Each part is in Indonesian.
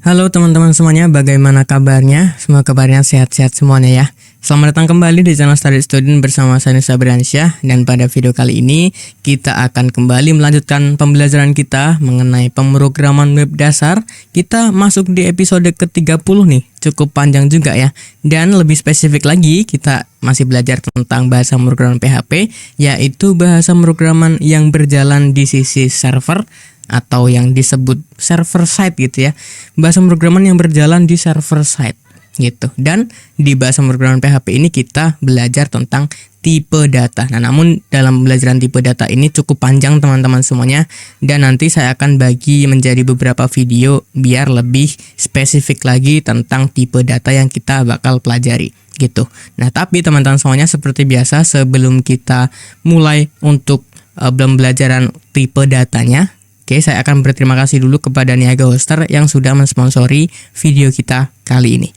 Halo teman-teman semuanya, bagaimana kabarnya? Semoga kabarnya sehat-sehat semuanya ya. Selamat datang kembali di channel Study Student bersama saya Nusa Bransyah. Dan pada video kali ini kita akan kembali melanjutkan pembelajaran kita mengenai pemrograman web dasar. Kita masuk di episode ke-30 nih, cukup panjang juga ya. Dan lebih spesifik lagi, kita masih belajar tentang bahasa pemrograman PHP, yaitu bahasa pemrograman yang berjalan di sisi server atau yang disebut server side gitu ya. Bahasa pemrograman yang berjalan di server side gitu. Dan di bahasa pemrograman PHP ini kita belajar tentang tipe data. Nah, namun dalam pembelajaran tipe data ini cukup panjang teman-teman semuanya, dan nanti saya akan bagi menjadi beberapa video biar lebih spesifik lagi tentang tipe data yang kita bakal pelajari gitu. Nah, tapi teman-teman semuanya, seperti biasa sebelum kita mulai untuk pembelajaran tipe datanya, oke, saya akan berterima kasih dulu kepada Niaga Hoster yang sudah mensponsori video kita kali ini.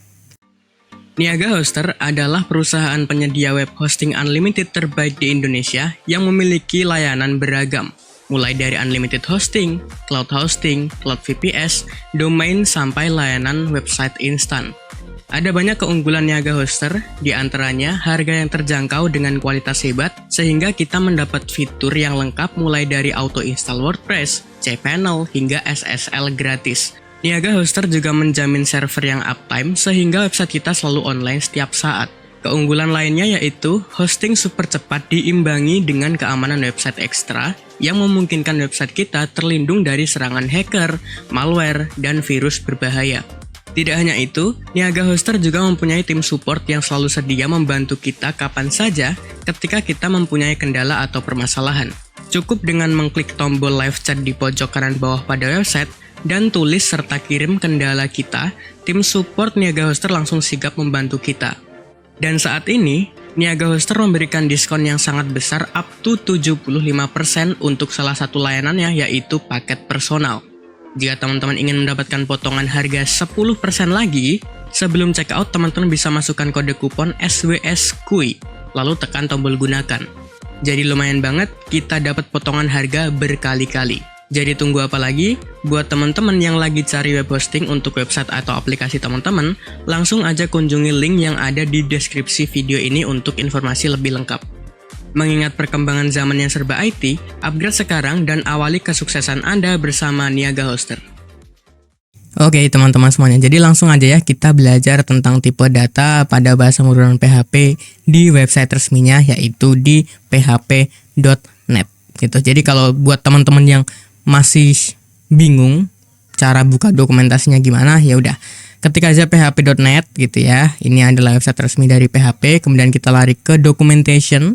Niaga Hoster adalah perusahaan penyedia web hosting unlimited terbaik di Indonesia yang memiliki layanan beragam, mulai dari unlimited hosting, cloud VPS, domain, sampai layanan website instan. Ada banyak keunggulan Niaga Hoster, di antaranya harga yang terjangkau dengan kualitas hebat, sehingga kita mendapat fitur yang lengkap mulai dari auto install WordPress, cPanel, hingga SSL gratis. Niaga Hoster juga menjamin server yang uptime, sehingga website kita selalu online setiap saat. Keunggulan lainnya yaitu hosting super cepat diimbangi dengan keamanan website ekstra, yang memungkinkan website kita terlindung dari serangan hacker, malware, dan virus berbahaya. Tidak hanya itu, Niaga Hoster juga mempunyai tim support yang selalu sedia membantu kita kapan saja ketika kita mempunyai kendala atau permasalahan. Cukup dengan mengklik tombol live chat di pojok kanan bawah pada website dan tulis serta kirim kendala kita, tim support Niaga Hoster langsung sigap membantu kita. Dan saat ini, Niaga Hoster memberikan diskon yang sangat besar up to 75% untuk salah satu layanannya, yaitu paket personal. Jika teman-teman ingin mendapatkan potongan harga 10% lagi, sebelum checkout teman-teman bisa masukkan kode kupon SWSKUI, lalu tekan tombol gunakan. Jadi lumayan banget, kita dapat potongan harga berkali-kali. Jadi tunggu apa lagi? Buat teman-teman yang lagi cari web hosting untuk website atau aplikasi teman-teman, langsung aja kunjungi link yang ada di deskripsi video ini untuk informasi lebih lengkap. Mengingat perkembangan zaman yang serba IT, upgrade sekarang dan awali kesuksesan Anda bersama Niaga Hoster. Oke teman-teman semuanya, jadi langsung aja ya kita belajar tentang tipe data pada bahasa pemrograman PHP di website resminya, yaitu di php.net gitu. Jadi kalau buat teman-teman yang masih bingung cara buka dokumentasinya gimana, ya udah ketik aja php.net gitu ya. Ini adalah website resmi dari PHP, kemudian kita lari ke documentation.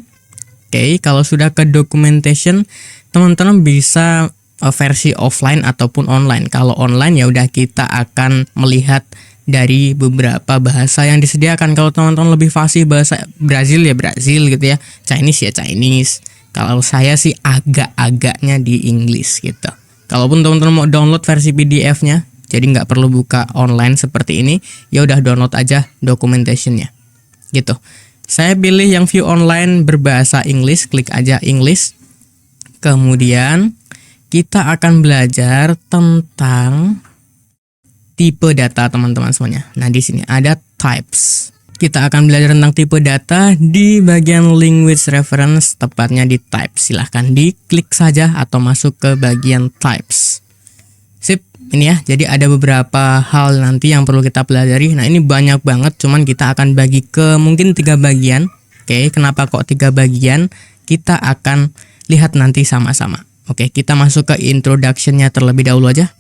Oke, kalau sudah ke documentation, teman-teman bisa versi offline ataupun online. Kalau online ya udah kita akan melihat dari beberapa bahasa yang disediakan. Kalau teman-teman lebih fasih bahasa Brazil ya Brazil gitu ya, Chinese ya Chinese. Kalau saya sih agak-agaknya di English gitu. Kalaupun teman-teman mau download versi PDF-nya, jadi nggak perlu buka online seperti ini, ya udah download aja documentation-nya gitu. Saya pilih yang view online berbahasa English, klik aja English. Kemudian kita akan belajar tentang tipe data teman-teman semuanya. Nah, di sini ada types. Kita akan belajar tentang tipe data di bagian language reference, tepatnya di types. Silahkan diklik saja atau masuk ke bagian types. Sip, ini ya. Jadi ada beberapa hal nanti yang perlu kita pelajari. Nah, ini banyak banget, cuman kita akan bagi ke mungkin 3 bagian. Oke, kenapa kok 3 bagian? Kita akan lihat nanti sama-sama. Oke, kita masuk ke introduction-nya terlebih dahulu aja.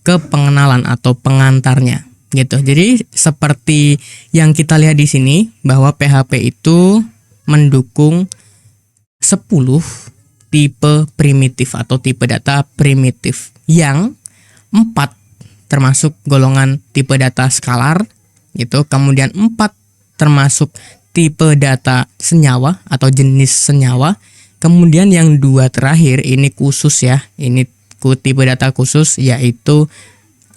Ke pengenalan atau pengantarnya gitu. Jadi seperti yang kita lihat di sini bahwa PHP itu mendukung 10 tipe primitif atau tipe data primitif, yang 4 termasuk golongan tipe data skalar gitu. Kemudian 4 termasuk tipe data senyawa atau jenis senyawa. Kemudian yang 2 terakhir ini khusus ya. Ini tipe data khusus, yaitu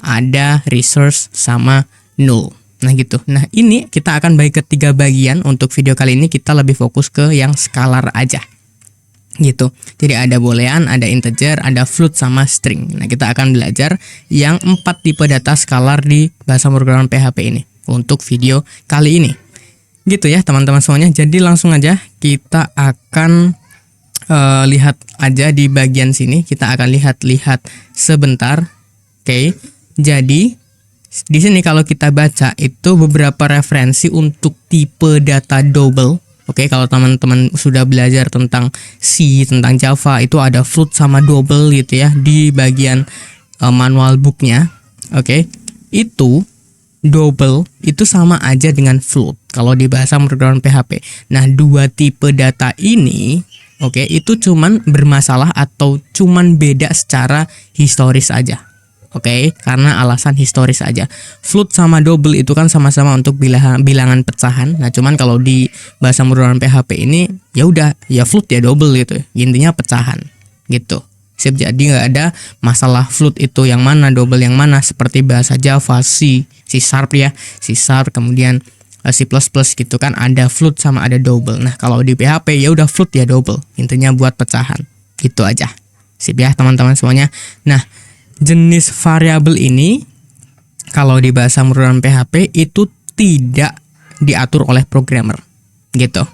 ada resource sama null. Nah gitu. Nah ini kita akan bagi ke 3 bagian. Untuk video kali ini kita lebih fokus ke yang skalar aja gitu. Jadi ada boolean, ada integer, ada float sama string. Nah, kita akan belajar yang 4 tipe data skalar di bahasa pemrograman PHP ini untuk video kali ini. Gitu ya teman-teman semuanya. Jadi langsung aja kita akan lihat aja di bagian sini. Kita akan lihat sebentar. Oke. Jadi di sini kalau kita baca itu beberapa referensi untuk tipe data double. Oke, kalau teman-teman sudah belajar tentang C, tentang Java, itu ada float sama double gitu ya di bagian manual booknya. Oke, itu double itu sama aja dengan float kalau di bahasa pemrograman PHP. Nah, dua tipe data ini, oke, itu cuman bermasalah atau cuman beda secara historis aja. Oke, karena alasan historis aja. Float sama double itu kan sama-sama untuk bilangan pecahan. Nah, cuman kalau di bahasa pemrograman PHP ini ya udah, ya float ya double gitu. Intinya pecahan gitu. Sip, jadi nggak ada masalah float itu yang mana, double yang mana, seperti bahasa Java, C Sharp ya, C Sharp, kemudian C++ gitu kan ada float sama ada double. Nah, kalau di PHP ya udah float ya double. Intinya buat pecahan. Gitu aja. Sip ya teman-teman semuanya. Nah, jenis variabel ini kalau di bahasa pemrograman PHP itu tidak diatur oleh programmer gitu.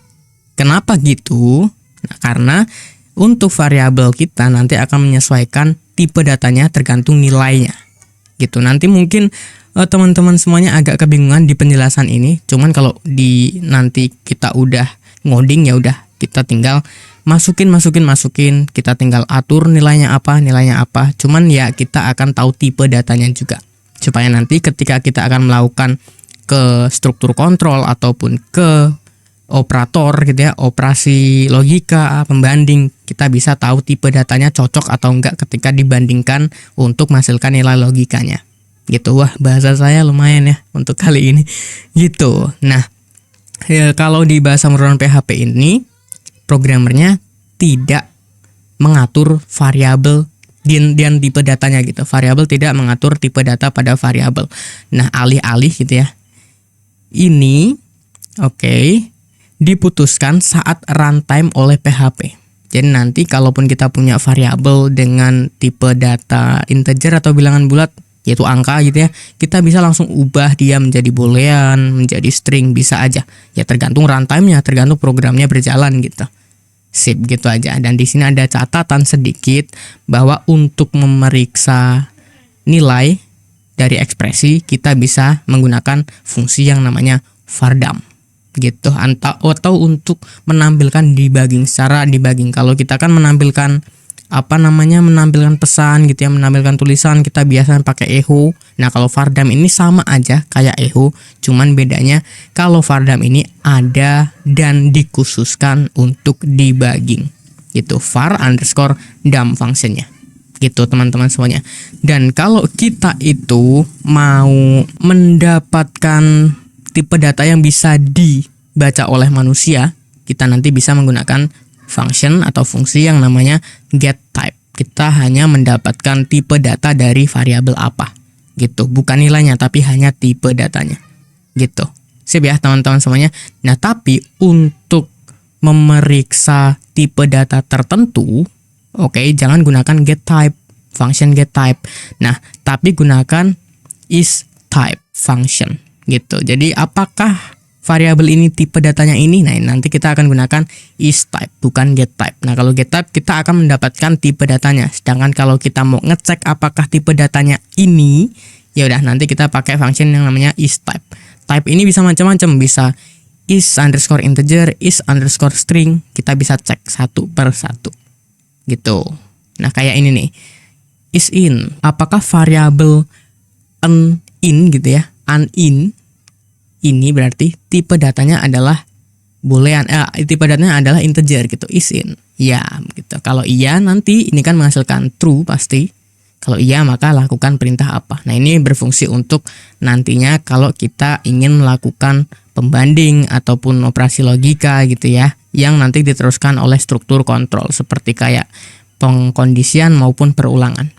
Kenapa gitu? Nah, karena untuk variabel kita nanti akan menyesuaikan tipe datanya tergantung nilainya gitu. Nanti mungkin teman-teman semuanya agak kebingungan di penjelasan ini. Cuman kalau di nanti kita udah ngoding ya udah kita tinggal masukin, kita tinggal atur nilainya apa. Cuman ya kita akan tahu tipe datanya juga. Supaya nanti ketika kita akan melakukan ke struktur kontrol ataupun ke operator gitu ya, operasi logika, pembanding, kita bisa tahu tipe datanya cocok atau enggak ketika dibandingkan untuk menghasilkan nilai logikanya. Gitu. Wah, bahasa saya lumayan ya untuk kali ini. Gitu. Nah, ya, kalau di bahasa pemrograman PHP ini programmernya tidak mengatur variabel dan tipe datanya gitu. Variabel tidak mengatur tipe data pada variabel. Nah, alih-alih gitu ya. Ini diputuskan saat runtime oleh PHP. Jadi nanti kalaupun kita punya variabel dengan tipe data integer atau bilangan bulat, yaitu angka gitu ya, kita bisa langsung ubah dia menjadi boolean, menjadi string, bisa aja. Ya tergantung runtime-nya, tergantung programnya berjalan gitu. Sip, gitu aja. Dan di sini ada catatan sedikit bahwa untuk memeriksa nilai dari ekspresi kita bisa menggunakan fungsi yang namanya vardam gitu, atau untuk menampilkan debugging. Secara debugging, kalau kita kan menampilkan menampilkan pesan gitu ya, menampilkan tulisan, kita biasanya pakai echo. Nah, kalau vardam ini sama aja kayak echo, cuman bedanya kalau vardam ini ada dan dikhususkan untuk debugging gitu, var_dam functionnya gitu teman-teman semuanya. Dan kalau kita itu mau mendapatkan tipe data yang bisa dibaca oleh manusia, kita nanti bisa menggunakan function atau fungsi yang namanya getType. Kita hanya mendapatkan tipe data dari variabel apa gitu, bukan nilainya tapi hanya tipe datanya gitu. Sip ya teman-teman semuanya. Nah, tapi untuk memeriksa tipe data tertentu, jangan gunakan getType, function getType. Nah, tapi gunakan isType function gitu. Jadi apakah variabel ini tipe datanya ini? Nah, nanti kita akan gunakan isType bukan getType. Nah, kalau getType kita akan mendapatkan tipe datanya. Sedangkan kalau kita mau ngecek apakah tipe datanya ini, ya udah nanti kita pakai function yang namanya isType. Type ini bisa macam-macam, bisa is_integer, is_string. Kita bisa cek satu per satu. Gitu. Nah, kayak ini nih. Isin, apakah variabel in gitu ya? Unin ini berarti tipe datanya adalah boolean, tipe datanya adalah integer gitu, isin. Ya, gitu. Kalau iya nanti ini kan menghasilkan true pasti. Kalau iya maka lakukan perintah apa. Nah, ini berfungsi untuk nantinya kalau kita ingin melakukan pembanding ataupun operasi logika gitu ya, yang nanti diteruskan oleh struktur kontrol seperti kayak pengkondisian maupun perulangan.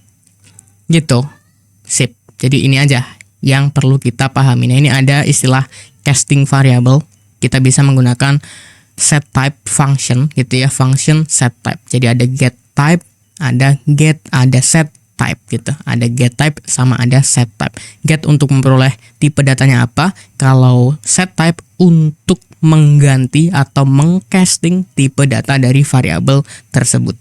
Gitu. Sip. Jadi ini aja yang perlu kita pahami. Nah, ini ada istilah casting variable. Kita bisa menggunakan set type function gitu ya, function set type. Jadi ada get type, ada set type gitu. Ada get type sama ada set type. Get untuk memperoleh tipe datanya apa, kalau set type untuk mengganti atau mengcasting tipe data dari variabel tersebut.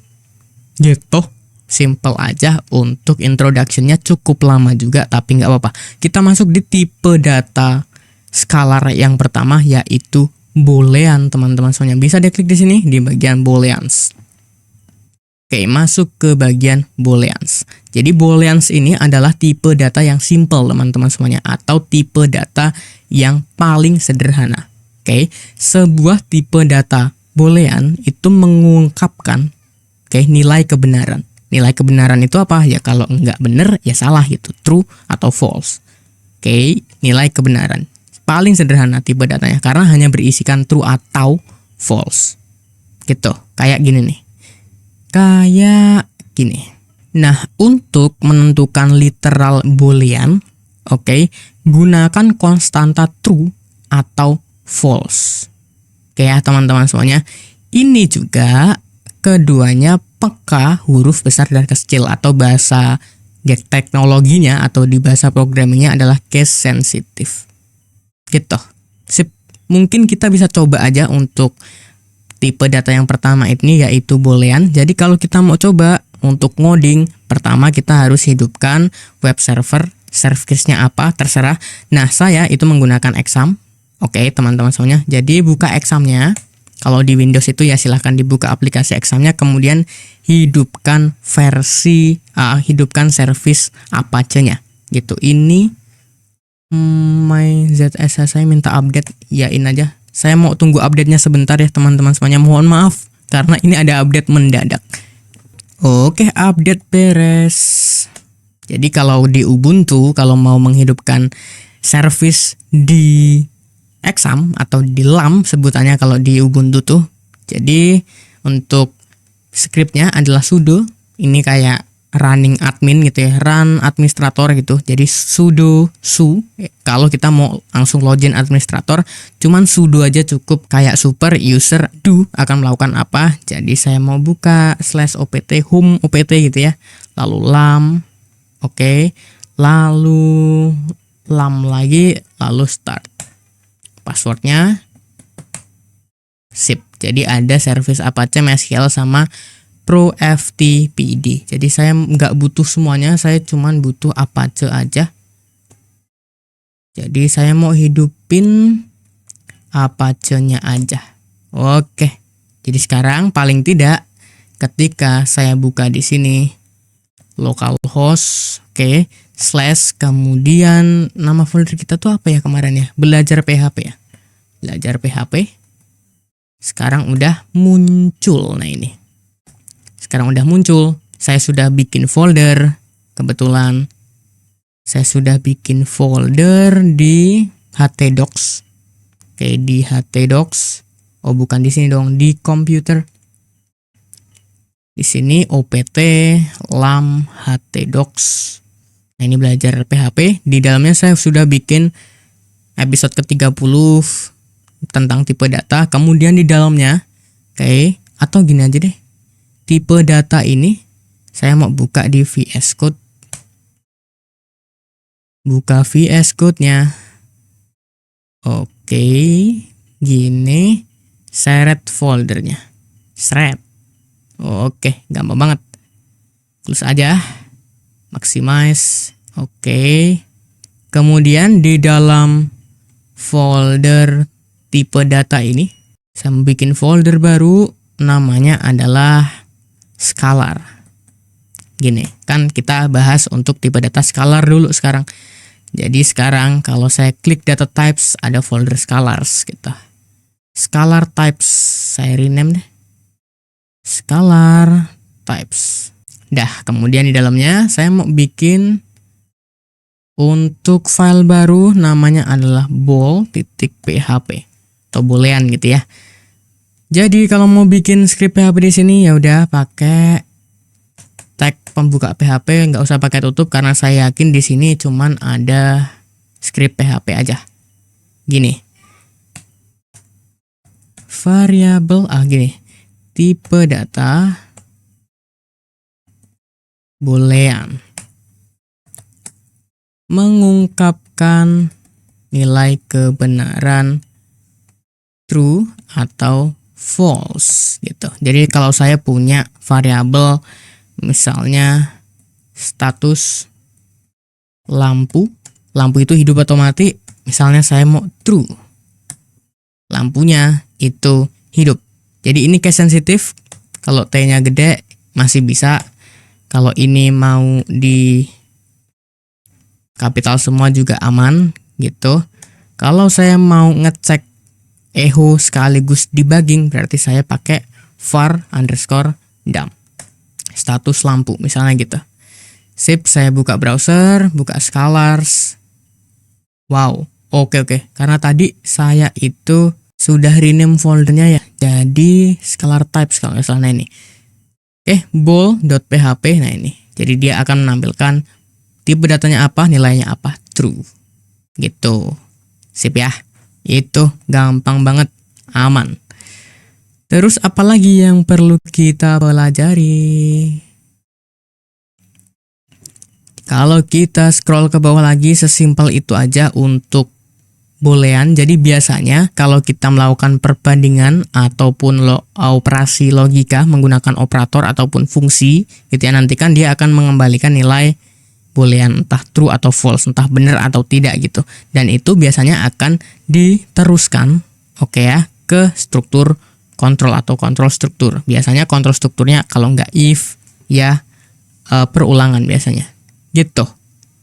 Gitu. Simple aja untuk introduction-nya, cukup lama juga tapi nggak apa-apa. Kita masuk di tipe data scalar yang pertama, yaitu boolean, teman-teman semuanya. Bisa diklik di sini di bagian booleans. Oke, masuk ke bagian booleans. Jadi booleans ini adalah tipe data yang simple, teman-teman semuanya, atau tipe data yang paling sederhana. Oke, sebuah tipe data boolean itu mengungkapkan nilai kebenaran. Nilai kebenaran itu apa? Ya kalau nggak benar ya salah gitu, true atau false. Oke, nilai kebenaran. Paling sederhana tipe datanya karena hanya berisikan true atau false. Gitu, kayak gini nih. Kayak gini. Nah, untuk menentukan literal boolean, gunakan konstanta true atau false. Oke ya teman-teman semuanya. Ini juga keduanya peka huruf besar dan kecil, atau bahasa teknologinya atau di bahasa programmingnya adalah case sensitive. Gitu. Sip. Mungkin kita bisa coba aja untuk tipe data yang pertama ini, yaitu boolean. Jadi kalau kita mau coba untuk ngoding, pertama kita harus hidupkan web server. Service-nya apa terserah. Nah, saya itu menggunakan exam. Oke, teman-teman semuanya. Jadi buka examnya. Kalau di Windows itu ya silahkan dibuka aplikasi examnya, kemudian hidupkan hidupkan service Apache-nya gitu. Ini MyZS saya minta update, yain aja. Saya mau tunggu update-nya sebentar ya teman-teman semuanya. Mohon maaf karena ini ada update mendadak. Oke, update beres. Jadi kalau di Ubuntu, kalau mau menghidupkan service di exam atau di LAM sebutannya kalau di Ubuntu tuh. Jadi untuk scriptnya adalah sudo, ini kayak running admin gitu ya, run administrator gitu. Jadi sudo su, kalau kita mau langsung login administrator, cuman sudo aja cukup, kayak super user do akan melakukan apa. Jadi saya mau buka /opt home opt gitu ya, lalu lam, lalu lam lagi, lalu start. Passwordnya sip. Jadi ada service Apache MySQL sama ProFTPD. Jadi saya nggak butuh semuanya, saya cuman butuh Apache aja. Jadi saya mau hidupin Apache-nya aja. Oke. Jadi sekarang paling tidak ketika saya buka di sini localhost, / kemudian nama folder kita tuh apa ya kemarin ya? Belajar PHP ya. Belajar PHP. Sekarang udah muncul. Nah ini. Sekarang udah muncul. Saya sudah bikin folder. Kebetulan saya sudah bikin folder di htdocs. Di htdocs. Oh, bukan di sini dong, di komputer. Di sini opt lam htdocs. Nah, ini belajar PHP. Di dalamnya saya sudah bikin episode ke-30 tentang tipe data. Kemudian di dalamnya, atau gini aja deh. Tipe data ini saya mau buka di VS Code. Buka VS Code-nya. Oke, gini. Seret foldernya. Seret. Oke, gampang banget. Close aja. Maximize. Oke. Kemudian di dalam folder tipe data ini, saya bikin folder baru, namanya adalah scalar. Gini, kan kita bahas untuk tipe data scalar dulu sekarang. Jadi sekarang kalau saya klik data types, ada folder scalars gitu. Scalar types, saya rename deh. Scalar types. Dah, kemudian di dalamnya saya mau bikin untuk file baru, namanya adalah bool.php atau boolean gitu ya. Jadi kalau mau bikin script PHP di sini ya udah pakai tag pembuka PHP, nggak usah pakai tutup karena saya yakin di sini cuman ada script PHP aja. Gini. variabel gini, tipe data boolean mengungkapkan nilai kebenaran true atau false gitu. Jadi kalau saya punya variabel misalnya status lampu itu hidup atau mati, misalnya saya mau true, lampunya itu hidup. Jadi ini case sensitif, kalau T-nya gede masih bisa, kalau ini mau di kapital semua juga aman gitu. Kalau saya mau ngecek echo sekaligus debugging, berarti saya pakai var underscore dump status lampu misalnya gitu. Sip, saya buka browser, buka Scholars. Wow, oke. Karena tadi saya itu sudah rename foldernya ya. Jadi Scholar types kalau nggak salah, nah ini. Bool.php, nah ini. Jadi dia akan menampilkan tipe datanya apa, nilainya apa, true. Gitu. Sip ya. Itu gampang banget, aman. Terus apalagi yang perlu kita pelajari? Kalau kita scroll ke bawah lagi, sesimpel itu aja untuk boolean. Jadi biasanya kalau kita melakukan perbandingan ataupun operasi logika menggunakan operator ataupun fungsi gitu ya, nanti kan dia akan mengembalikan nilai boolean entah true atau false, entah benar atau tidak gitu. Dan itu biasanya akan diteruskan ya ke struktur kontrol atau kontrol struktur. Biasanya kontrol strukturnya kalau nggak if ya perulangan biasanya. Gitu.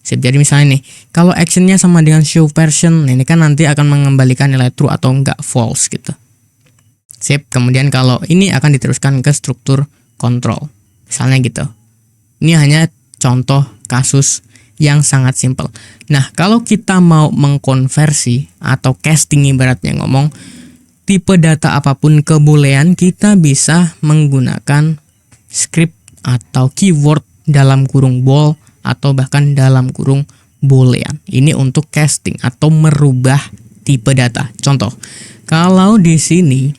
Sip, jadi misalnya nih, kalau actionnya sama dengan show version, ini kan nanti akan mengembalikan nilai true atau enggak false gitu. Sip, kemudian kalau ini akan diteruskan ke struktur control. Misalnya gitu. Ini hanya contoh kasus yang sangat simpel. Nah, kalau kita mau mengkonversi atau casting ibaratnya ngomong, tipe data apapun ke boolean, kita bisa menggunakan script atau keyword dalam kurung bool atau bahkan dalam kurung boolean. Ini untuk casting atau merubah tipe data. Contoh, kalau di sini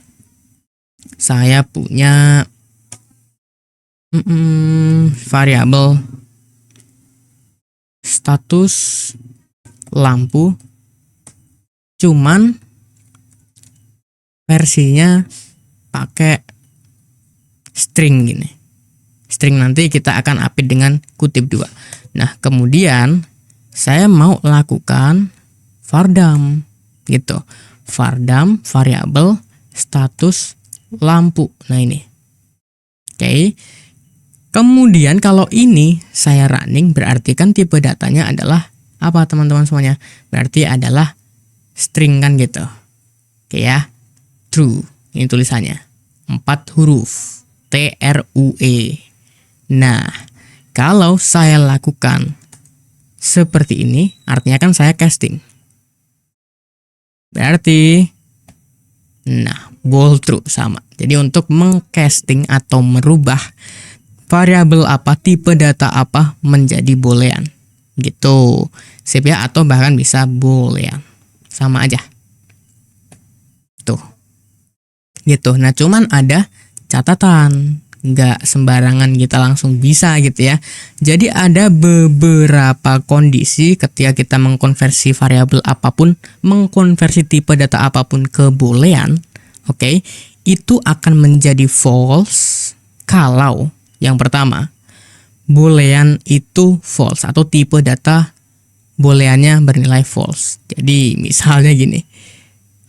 saya punya variabel status lampu, cuman versinya pakai string gini. String nanti kita akan update dengan kutip 2. Nah, kemudian saya mau lakukan vardam gitu. Vardam variabel status lampu. Nah, ini. Oke. Kemudian kalau ini saya running, berarti kan tipe datanya adalah apa teman-teman semuanya? Berarti adalah string kan gitu. Oke ya. True. Ini tulisannya. 4 huruf. TRUE. Nah, kalau saya lakukan seperti ini, artinya kan saya casting. Berarti, nah, bool true sama. Jadi untuk mengcasting atau merubah variabel apa, tipe data apa menjadi boolean. Gitu. Sip ya, atau bahkan bisa boolean. Sama aja. Tuh. Gitu. Nah, cuman ada catatan. Nggak sembarangan kita langsung bisa gitu ya. Jadi ada beberapa kondisi ketika kita mengkonversi variabel apapun, mengkonversi tipe data apapun ke boolean, itu akan menjadi false kalau yang pertama, boolean itu false atau tipe data booleannya bernilai false. Jadi misalnya gini,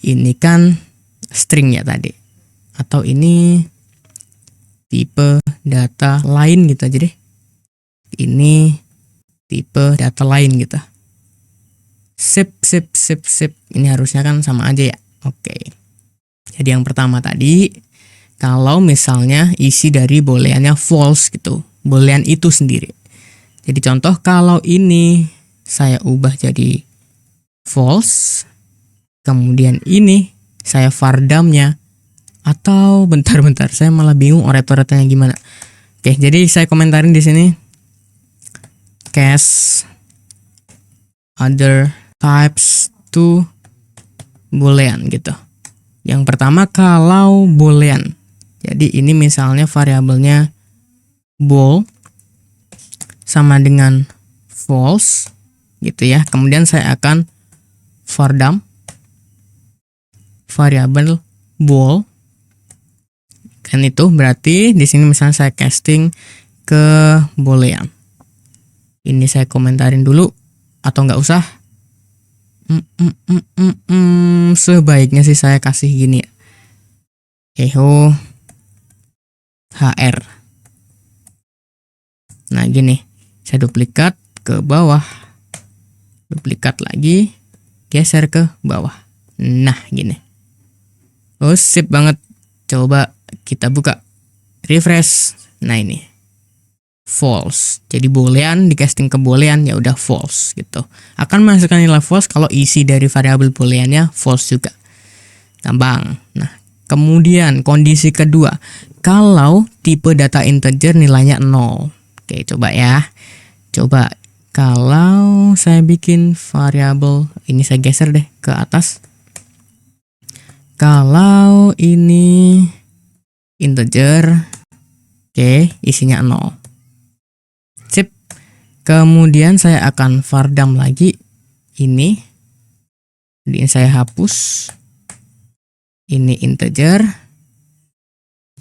ini kan string ya tadi, atau ini tipe data lain gitu aja deh. Ini tipe data lain gitu. Sip. Ini harusnya kan sama aja ya. Oke. Jadi yang pertama tadi, kalau misalnya isi dari booleannya false gitu. Boolean itu sendiri. Jadi contoh kalau ini saya ubah jadi false. Kemudian ini saya vardamnya. Atau bentar, saya malah bingung operatornya gimana. Oke, jadi saya komentarin di sini case other types to boolean gitu. Yang pertama kalau boolean. Jadi ini misalnya variabelnya bool sama dengan false gitu ya. Kemudian saya akan for dump variabel bool. Kan itu berarti di sini misalnya saya casting ke boolean. Ini saya komentarin dulu atau nggak usah? Sebaiknya sih saya kasih gini ya. Echo HR. Nah gini, saya duplikat ke bawah, duplikat lagi, geser ke bawah. Nah gini. Oh sip banget. Coba kita buka, refresh. Nah ini false. Jadi boolean di casting ke boolean ya udah false gitu. Akan menghasilkan nilai false kalau isi dari variabel booleannya false juga. Gampang. Nah, kemudian kondisi kedua, kalau tipe data integer nilainya 0. Oke, coba ya. Coba kalau saya bikin variabel, ini saya geser deh ke atas. Kalau ini integer, oke, isinya 0. Sip. Kemudian saya akan var dump lagi ini. Jadi saya hapus. Ini integer.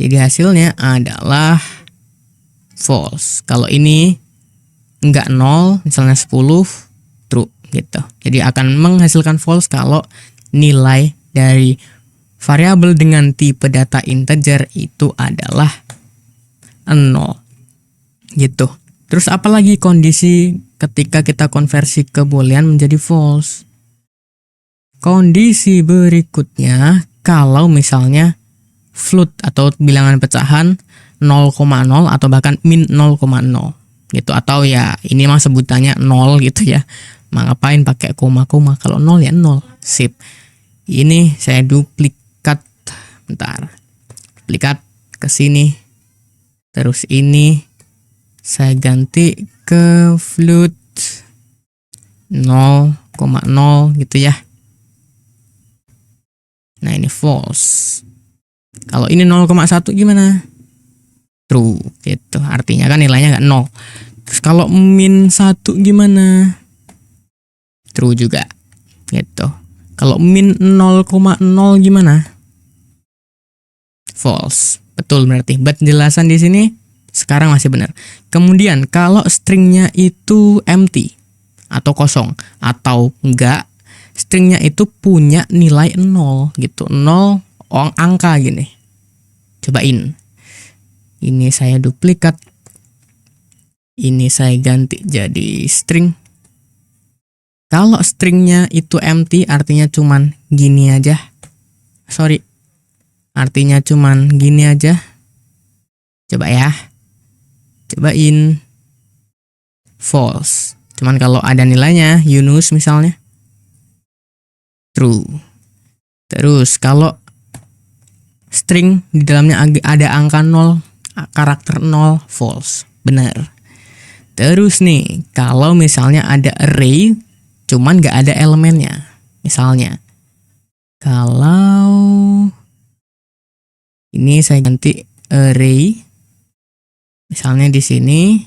Jadi hasilnya adalah false. Kalau ini enggak 0, misalnya 10, true gitu. Jadi akan menghasilkan false kalau nilai dari variabel dengan tipe data integer itu adalah 0 gitu. Terus apalagi kondisi ketika kita konversi ke boolean menjadi false? Kondisi berikutnya kalau misalnya float atau bilangan pecahan 0,0 atau bahkan min 0,0 gitu, atau ya ini mah sebutannya 0 gitu ya. Ngapain pakai koma-koma, kalau 0 ya 0. Sip. Ini saya duplikat, bentar. Duplikat ke sini. Terus ini saya ganti ke float 0,0 gitu ya. Nah ini false. Kalau ini 0,1 gimana? True gitu. Artinya kan nilainya nggak 0. Terus kalau min 1 gimana? True juga gitu. Kalau min 0,0 gimana? False. Betul berarti. Penjelasan di sini sekarang masih benar. Kemudian kalau stringnya itu empty atau kosong atau enggak, stringnya itu punya nilai 0 gitu. 0 angka gini. Cobain. Ini saya duplikat. Ini saya ganti jadi string. Kalau stringnya itu empty artinya cuman gini aja. Sorry. Artinya cuman gini aja. Coba ya. Cobain. False. Cuman kalau ada nilainya, Yunus misalnya, true. Terus kalau string di dalamnya ada angka 0, karakter 0, false. Benar. Terus nih, kalau misalnya ada array, cuman nggak ada elemennya. Misalnya, kalau ini saya ganti array, misalnya di sini,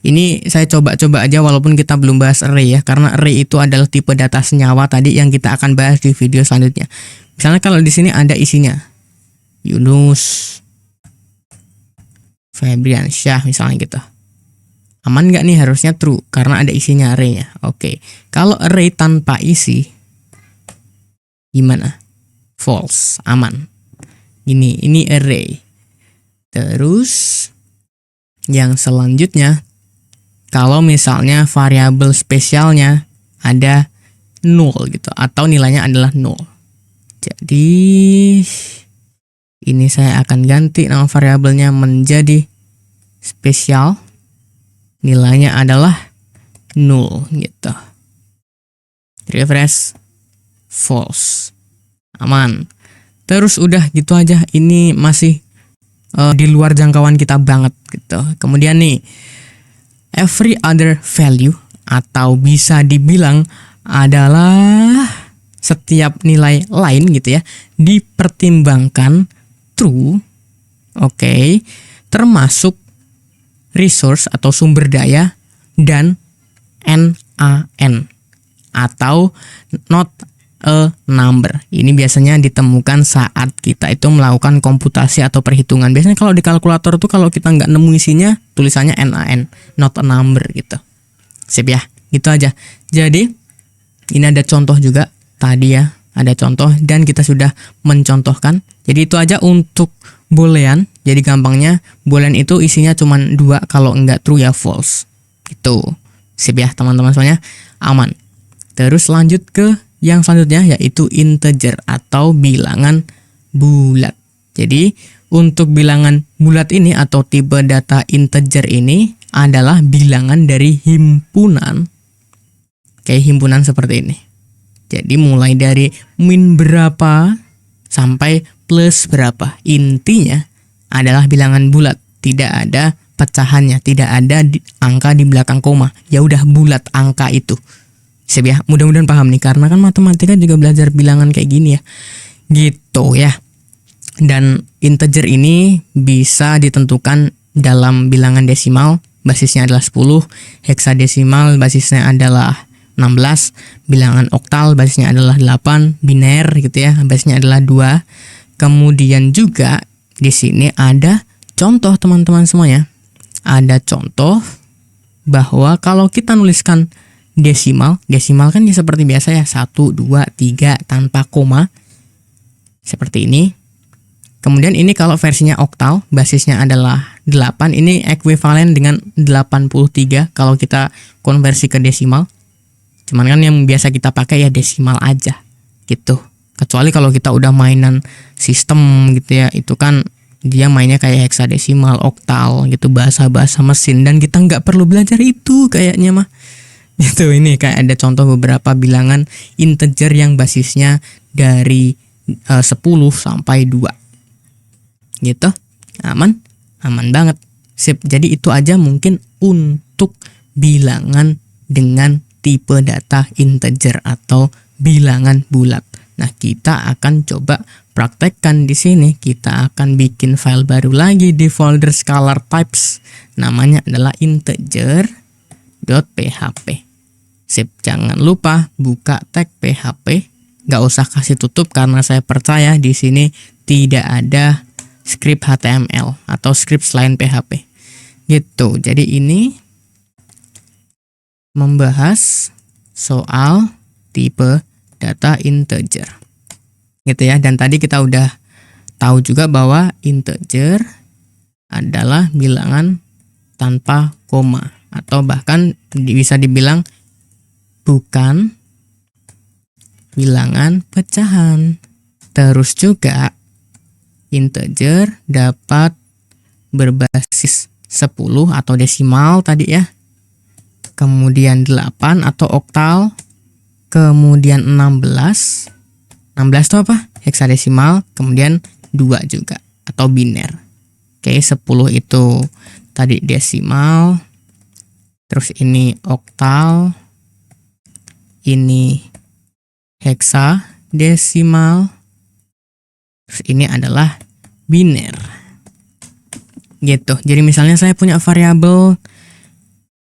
ini saya coba-coba aja walaupun kita belum bahas array ya, karena array itu adalah tipe data senyawa tadi yang kita akan bahas di video selanjutnya. Misalnya kalau di sini ada isinya Yunus Febriansyah misalnya gitu. Aman nggak nih? Harusnya true karena ada isinya array-nya. Oke. Kalau array tanpa isi gimana? False, aman. Ini array. Terus yang selanjutnya, kalau misalnya variabel spesialnya ada 0 gitu atau nilainya adalah 0. Jadi ini saya akan ganti nama variabelnya menjadi spesial. Nilainya adalah 0 gitu. Refresh. False. Aman. Terus udah gitu aja. Ini masih di luar jangkauan kita banget gitu. Kemudian nih, every other value atau bisa dibilang adalah setiap nilai lain gitu ya dipertimbangkan true, oke, termasuk resource atau sumber daya dan NaN atau not a number. Ini biasanya ditemukan saat kita itu melakukan komputasi atau perhitungan. Biasanya kalau di kalkulator tuh kalau kita nggak nemu isinya, tulisannya NaN, not a number gitu. Sip ya, gitu aja. Jadi ini ada contoh juga tadi ya, ada contoh dan kita sudah mencontohkan. Jadi itu aja untuk boolean. Jadi gampangnya boolean itu isinya cuma 2, kalau enggak true ya false. Gitu. Sip ya teman-teman semuanya, aman. Terus lanjut ke yang selanjutnya yaitu integer atau bilangan bulat. Jadi untuk bilangan bulat ini atau tipe data integer ini adalah bilangan dari himpunan. Kayak himpunan seperti ini. Jadi mulai dari min berapa sampai plus berapa. Intinya adalah bilangan bulat. Tidak ada pecahannya, tidak ada angka di belakang koma. Ya udah bulat angka itu. Siap ya, mudah-mudahan paham nih. Karena kan matematika juga belajar bilangan kayak gini ya. Gitu ya. Dan integer ini bisa ditentukan dalam bilangan desimal. Basisnya adalah 10. Heksadesimal basisnya adalah 16, bilangan oktal basisnya adalah 8, biner gitu ya, basisnya adalah 2. Kemudian juga di sini ada contoh teman-teman semuanya. Ada contoh bahwa kalau kita nuliskan desimal kan ya seperti biasa ya, 1, 2, 3 tanpa koma. Seperti ini. Kemudian ini kalau versinya oktal, basisnya adalah 8, ini ekuivalen dengan 83 kalau kita konversi ke desimal. Cuman kan yang biasa kita pakai ya desimal aja gitu. Kecuali kalau kita udah mainan sistem gitu ya, itu kan dia mainnya kayak heksadesimal, oktal gitu, bahasa-bahasa mesin, dan kita nggak perlu belajar itu kayaknya mah. Gitu, ini kayak ada contoh beberapa bilangan integer yang basisnya dari 10 sampai 2. Gitu. Aman banget. Sip. Jadi itu aja mungkin untuk bilangan dengan tipe data integer atau bilangan bulat. Nah, kita akan coba praktekkan di sini. Kita akan bikin file baru lagi di folder scalar types. Namanya adalah integer.php. Sip, jangan lupa buka tag PHP. Nggak usah kasih tutup karena saya percaya di sini tidak ada script HTML atau script selain PHP. Gitu. Jadi ini membahas soal tipe data integer gitu ya. Dan tadi kita udah tahu juga bahwa integer adalah bilangan tanpa koma, atau bahkan bisa dibilang bukan bilangan pecahan. Terus juga integer dapat berbasis 10 atau desimal tadi ya, kemudian 8 atau oktal, kemudian 16 itu apa? Heksadesimal, kemudian 2 juga atau biner. Oke, 10 itu tadi desimal, terus ini oktal, ini heksadesimal, terus ini adalah biner. Gitu. Jadi misalnya saya punya variabel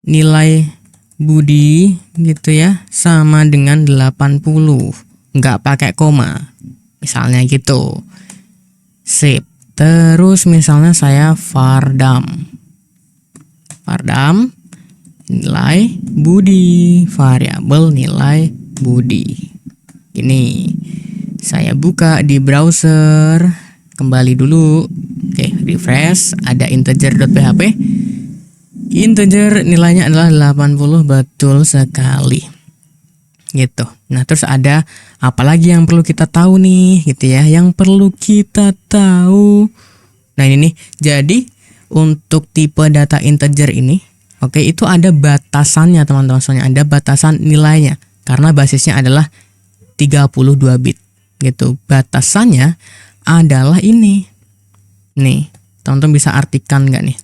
nilai Budi gitu ya, sama dengan 80, nggak pakai koma misalnya gitu. Sip. Terus misalnya saya Fardam nilai Budi, variabel nilai Budi. Ini saya buka di browser, kembali dulu. Oke, refresh, ada integer.php. Integer nilainya adalah 80, betul sekali. Gitu. Nah, terus ada apa lagi yang perlu kita tahu nih, gitu ya. Yang perlu kita tahu. Nah, ini nih. Jadi, untuk tipe data integer ini, oke, itu ada batasannya, teman-teman. Soalnya ada batasan nilainya karena basisnya adalah 32 bit. Gitu. Batasannya adalah ini. Nih, teman-teman bisa artikan nggak nih?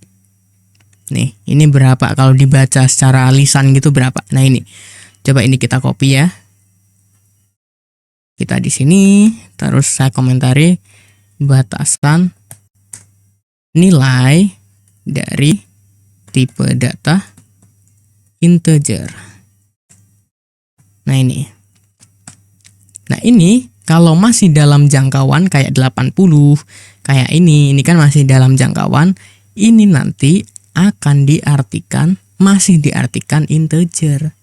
Nih, ini berapa kalau dibaca secara lisan gitu berapa? Nah, ini. Coba ini kita copy ya. kita di sini, terus saya komentari batasan nilai dari tipe data integer. Nah ini. Nah ini kalau masih dalam jangkauan kayak 80, kayak ini kan masih dalam jangkauan, ini nanti akan diartikan, masih diartikan integer.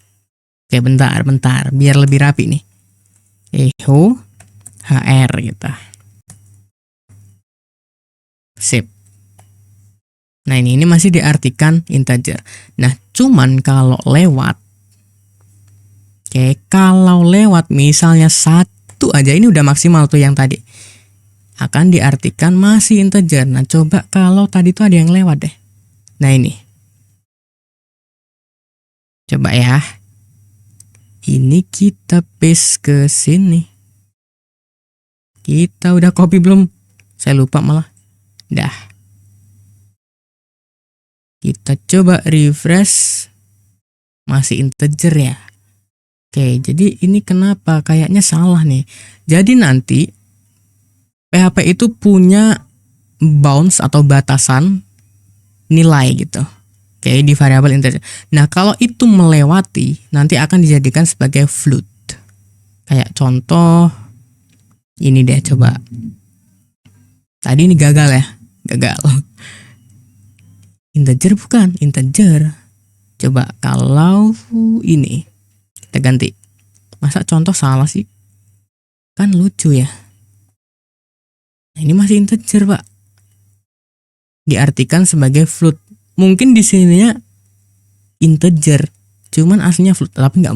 Oke, bentar, biar lebih rapi nih. Echo HR gitu. Sip. Nah ini masih diartikan integer. Nah cuman kalau lewat, oke, kalau lewat misalnya 1 aja, ini udah maksimal tuh yang tadi, akan diartikan masih integer. Nah coba kalau tadi tuh ada yang lewat deh. Nah ini, coba ya, ini kita paste ke sini. Kita udah copy belum? Saya lupa malah. Dah. Kita coba refresh, masih integer ya. Oke, jadi ini kenapa kayaknya salah nih. Jadi nanti PHP itu punya bounds atau batasan nilai gitu. Oke, di variabel integer. Nah, kalau itu melewati, nanti akan dijadikan sebagai float. Kayak contoh ini deh, coba. Tadi ini gagal ya, gagal. Integer bukan, integer. Coba kalau ini kita ganti. Masa contoh salah sih? Kan lucu ya. Nah, ini masih integer, Pak. Diartikan sebagai float. Mungkin di sininya integer, cuman aslinya float. Tapi nggak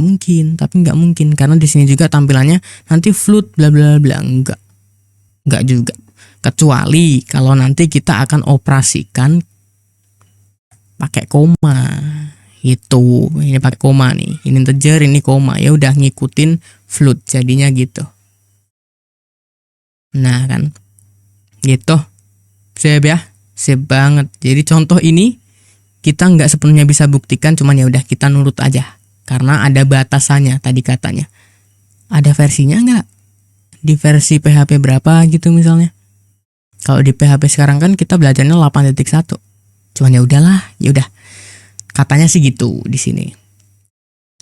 mungkin karena di sini juga tampilannya nanti float bla bla bla. Nggak juga. Kecuali kalau nanti kita akan operasikan pakai koma. Gitu, ini pakai koma nih, ini integer, ini koma, ya udah ngikutin float jadinya gitu. Nah kan, gitu, sip ya, sip banget. Jadi contoh ini kita nggak sepenuhnya bisa buktikan, cuman ya udah kita nurut aja, karena ada batasannya tadi katanya. Ada versinya nggak? Di versi PHP berapa gitu misalnya? Kalau di PHP sekarang kan kita belajarnya 8.1, cuman ya udahlah, ya udah. Katanya sih gitu di sini.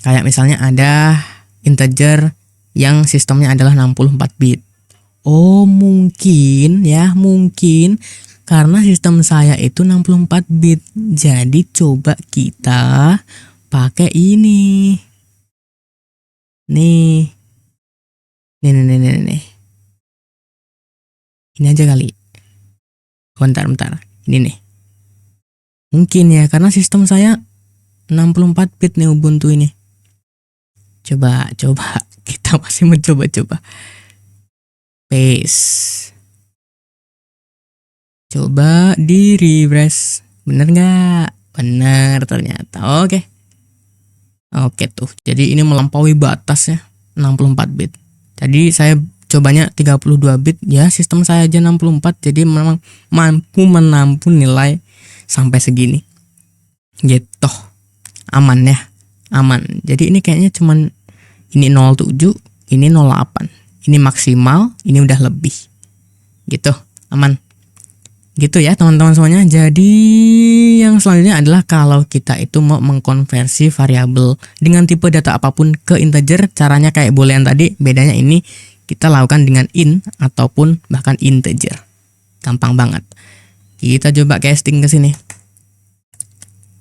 Kayak misalnya ada integer yang sistemnya adalah 64 bit. Oh, mungkin ya, mungkin karena sistem saya itu 64 bit. Jadi coba kita pakai ini. Nih. Nih. Ini aja kali. Bentar. Ini nih. Mungkin ya, karena sistem saya 64 bit nih Ubuntu ini. Coba. Kita masih mencoba. Paste. Coba di refresh. Bener nggak? Bener ternyata. Oke tuh. Jadi ini melampaui batas ya. 64 bit. Jadi saya cobanya 32 bit. Ya sistem saya aja 64. Jadi memang mampu menampung nilai sampai segini. Gitu. Aman ya. Aman. Jadi ini kayaknya cuman ini 07, ini 08. Ini maksimal, ini udah lebih. Gitu. Aman. Gitu ya teman-teman semuanya. Jadi yang selanjutnya adalah kalau kita itu mau mengkonversi variabel dengan tipe data apapun ke integer, caranya kayak boolean tadi, bedanya ini kita lakukan dengan int ataupun bahkan integer. Gampang banget. Kita coba casting ke sini.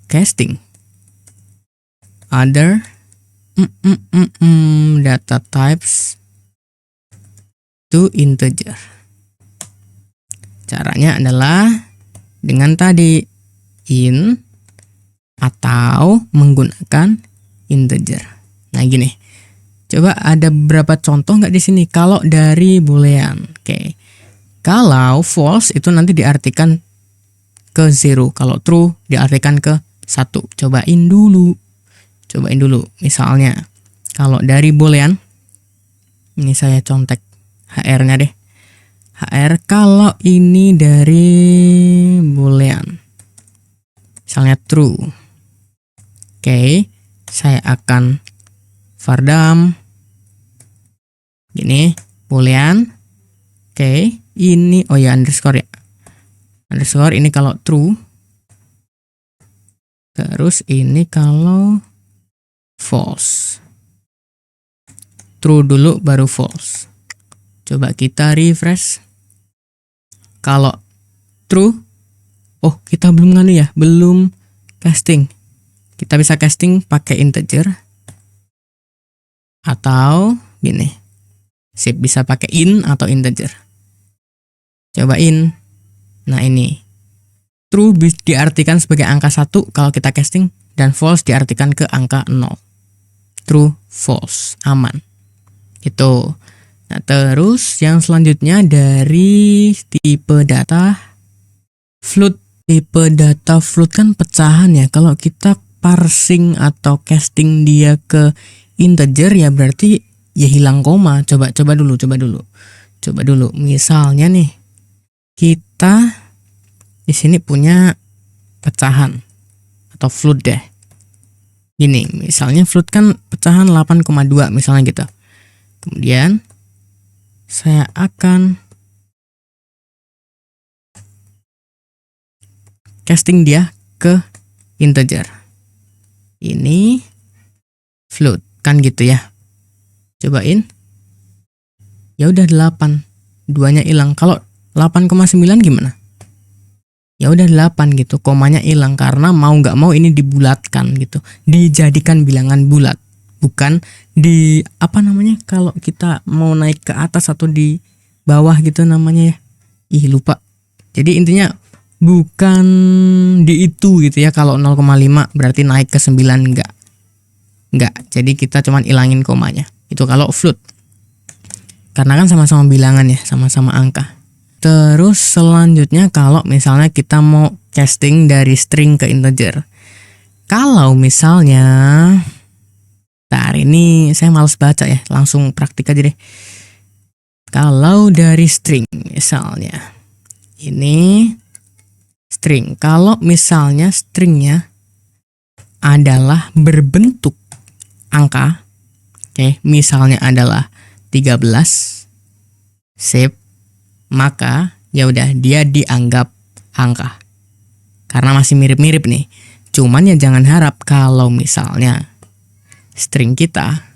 Casting. Other data types to integer. Caranya adalah dengan tadi int atau menggunakan integer. Nah gini, coba ada beberapa contoh nggak di sini? Kalau dari boolean, oke. Kalau false itu nanti diartikan ke 0, kalau true diartikan ke 1. Cobain dulu. Misalnya, kalau dari boolean, ini saya contek HR-nya deh. HR kalau ini dari boolean, misalnya true. Oke, saya akan vardam gini, boolean. Oke, ini oh ya underscore ya. Underscore ini kalau true. Terus ini kalau false. True dulu baru false. Coba kita refresh. Kalau true, oh kita belum nganu ya, belum casting. Kita bisa casting pakai integer atau gini. Sip, bisa pakai in atau integer. Coba in. Nah ini. True diartikan sebagai angka 1 kalau kita casting, dan false diartikan ke angka 0. True, false, aman. Gitu. Nah, terus yang selanjutnya dari tipe data float. Tipe data float kan pecahan ya. Kalau kita parsing atau casting dia ke integer ya berarti ya hilang koma. Coba dulu. Misalnya nih, kita di sini punya pecahan atau float deh. Gini, misalnya float kan pecahan 8,2 misalnya gitu. Kemudian saya akan casting dia ke integer. Ini float kan gitu ya. Cobain. Ya udah 8. Duanya hilang. Kalau 8,9 gimana? Ya udah 8 gitu, komanya hilang karena mau nggak mau ini dibulatkan gitu, dijadikan bilangan bulat, bukan di apa namanya kalau kita mau naik ke atas atau di bawah gitu namanya ya, lupa. Jadi intinya bukan di itu gitu ya. Kalau 0,5 berarti naik ke 9, enggak. Jadi kita cuman ilangin komanya. Itu kalau float, karena kan sama-sama bilangan ya, sama-sama angka. Terus selanjutnya kalau misalnya kita mau casting dari string ke integer. Kalau misalnya, ini saya males baca ya, langsung praktik aja deh. Kalau dari string misalnya, ini string. Kalau misalnya stringnya adalah berbentuk angka, oke, misalnya adalah 13, save. Maka ya udah dia dianggap angka karena masih mirip-mirip nih. Cuman ya jangan harap kalau misalnya string kita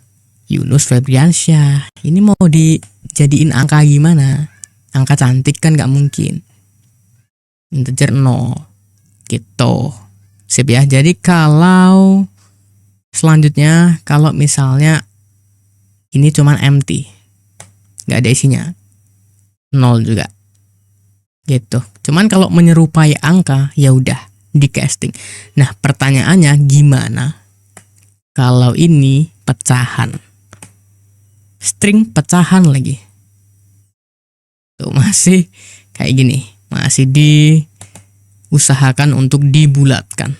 Yunus Febriansyah ini mau dijadiin angka gimana? Angka cantik kan nggak mungkin. Integer 0 gitu. Sip ya. Jadi kalau selanjutnya kalau misalnya ini cuman empty, nggak ada isinya, 0 juga gitu. Cuman kalau menyerupai angka ya udah di casting. Nah pertanyaannya gimana kalau ini pecahan, string pecahan lagi tuh, masih kayak gini, masih diusahakan untuk dibulatkan.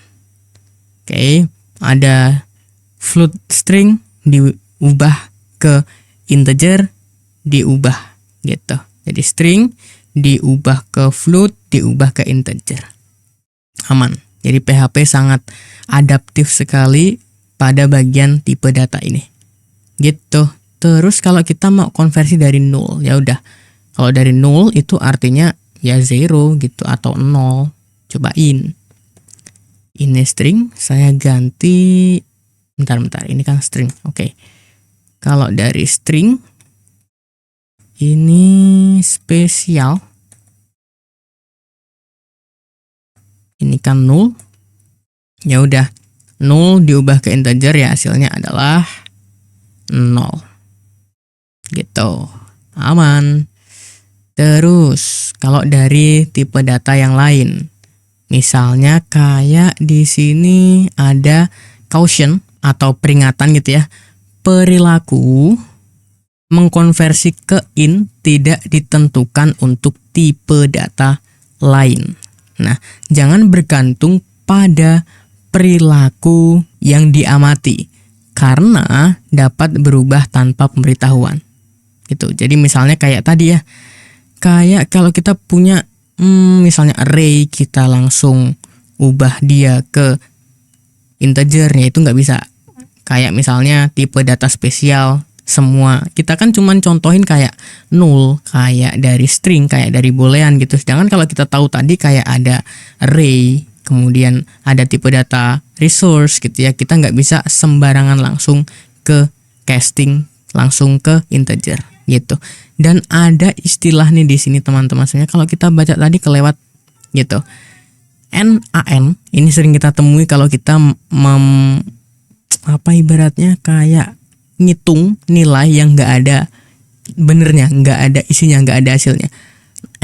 Oke, ada float string diubah ke integer, diubah gitu. Jadi string diubah ke float, diubah ke integer. Aman. Jadi PHP sangat adaptif sekali pada bagian tipe data ini. Gitu. Terus kalau kita mau konversi dari null, ya udah. Kalau dari null itu artinya ya 0 gitu atau 0. Cobain. Ini string, saya ganti bentar. Ini kan string. Oke. Kalau dari string ini spesial. Ini kan null. Ya udah, null diubah ke integer ya hasilnya adalah 0. Gitu. Aman. Terus kalau dari tipe data yang lain, misalnya kayak di sini ada caution atau peringatan gitu ya. Perilaku mengkonversi ke int tidak ditentukan untuk tipe data lain. Nah, jangan bergantung pada perilaku yang diamati karena dapat berubah tanpa pemberitahuan. Gitu. Jadi misalnya kayak tadi ya. Kayak kalau kita punya misalnya array, kita langsung ubah dia ke integernya itu nggak bisa. Kayak misalnya tipe data spesial semua. Kita kan cuman contohin kayak null, kayak dari string, kayak dari boolean gitu. Sedangkan kalau kita tahu tadi kayak ada array, kemudian ada tipe data resource gitu ya, kita nggak bisa sembarangan langsung ke casting, langsung ke integer gitu. Dan ada istilah nih di sini teman-teman, sebenarnya kalau kita baca tadi kelewat gitu. NaN ini sering kita temui kalau kita ibaratnya kayak ngitung nilai yang nggak ada benernya, nggak ada isinya, nggak ada hasilnya.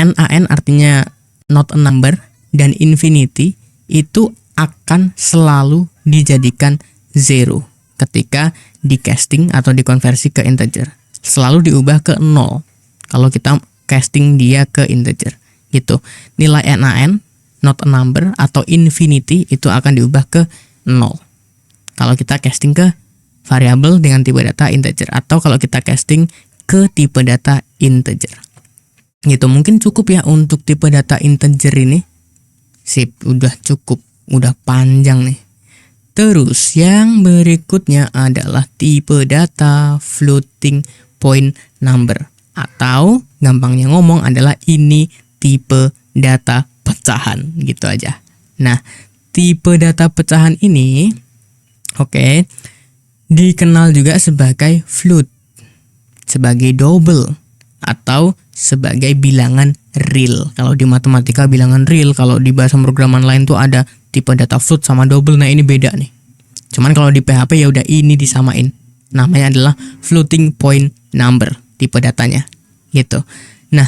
NaN artinya not a number, dan infinity itu akan selalu dijadikan zero ketika di casting atau dikonversi ke integer. Selalu diubah ke 0 kalau kita casting dia ke integer gitu. Nilai NaN not a number atau infinity itu akan diubah ke 0 kalau kita casting ke variabel dengan tipe data integer, atau kalau kita casting ke tipe data integer gitu. Mungkin cukup ya untuk tipe data integer ini. Sip, udah cukup, udah panjang nih. Terus yang berikutnya adalah tipe data floating point number, atau gampangnya ngomong adalah ini tipe data pecahan gitu aja. Nah, tipe data pecahan ini dikenal juga sebagai float, sebagai double, atau sebagai bilangan real. Kalau di matematika bilangan real, kalau di bahasa pemrograman lain tuh ada tipe data float sama double. Nah, ini beda nih. Cuman kalau di PHP ya udah ini disamain. Namanya adalah floating point number tipe datanya gitu. Nah,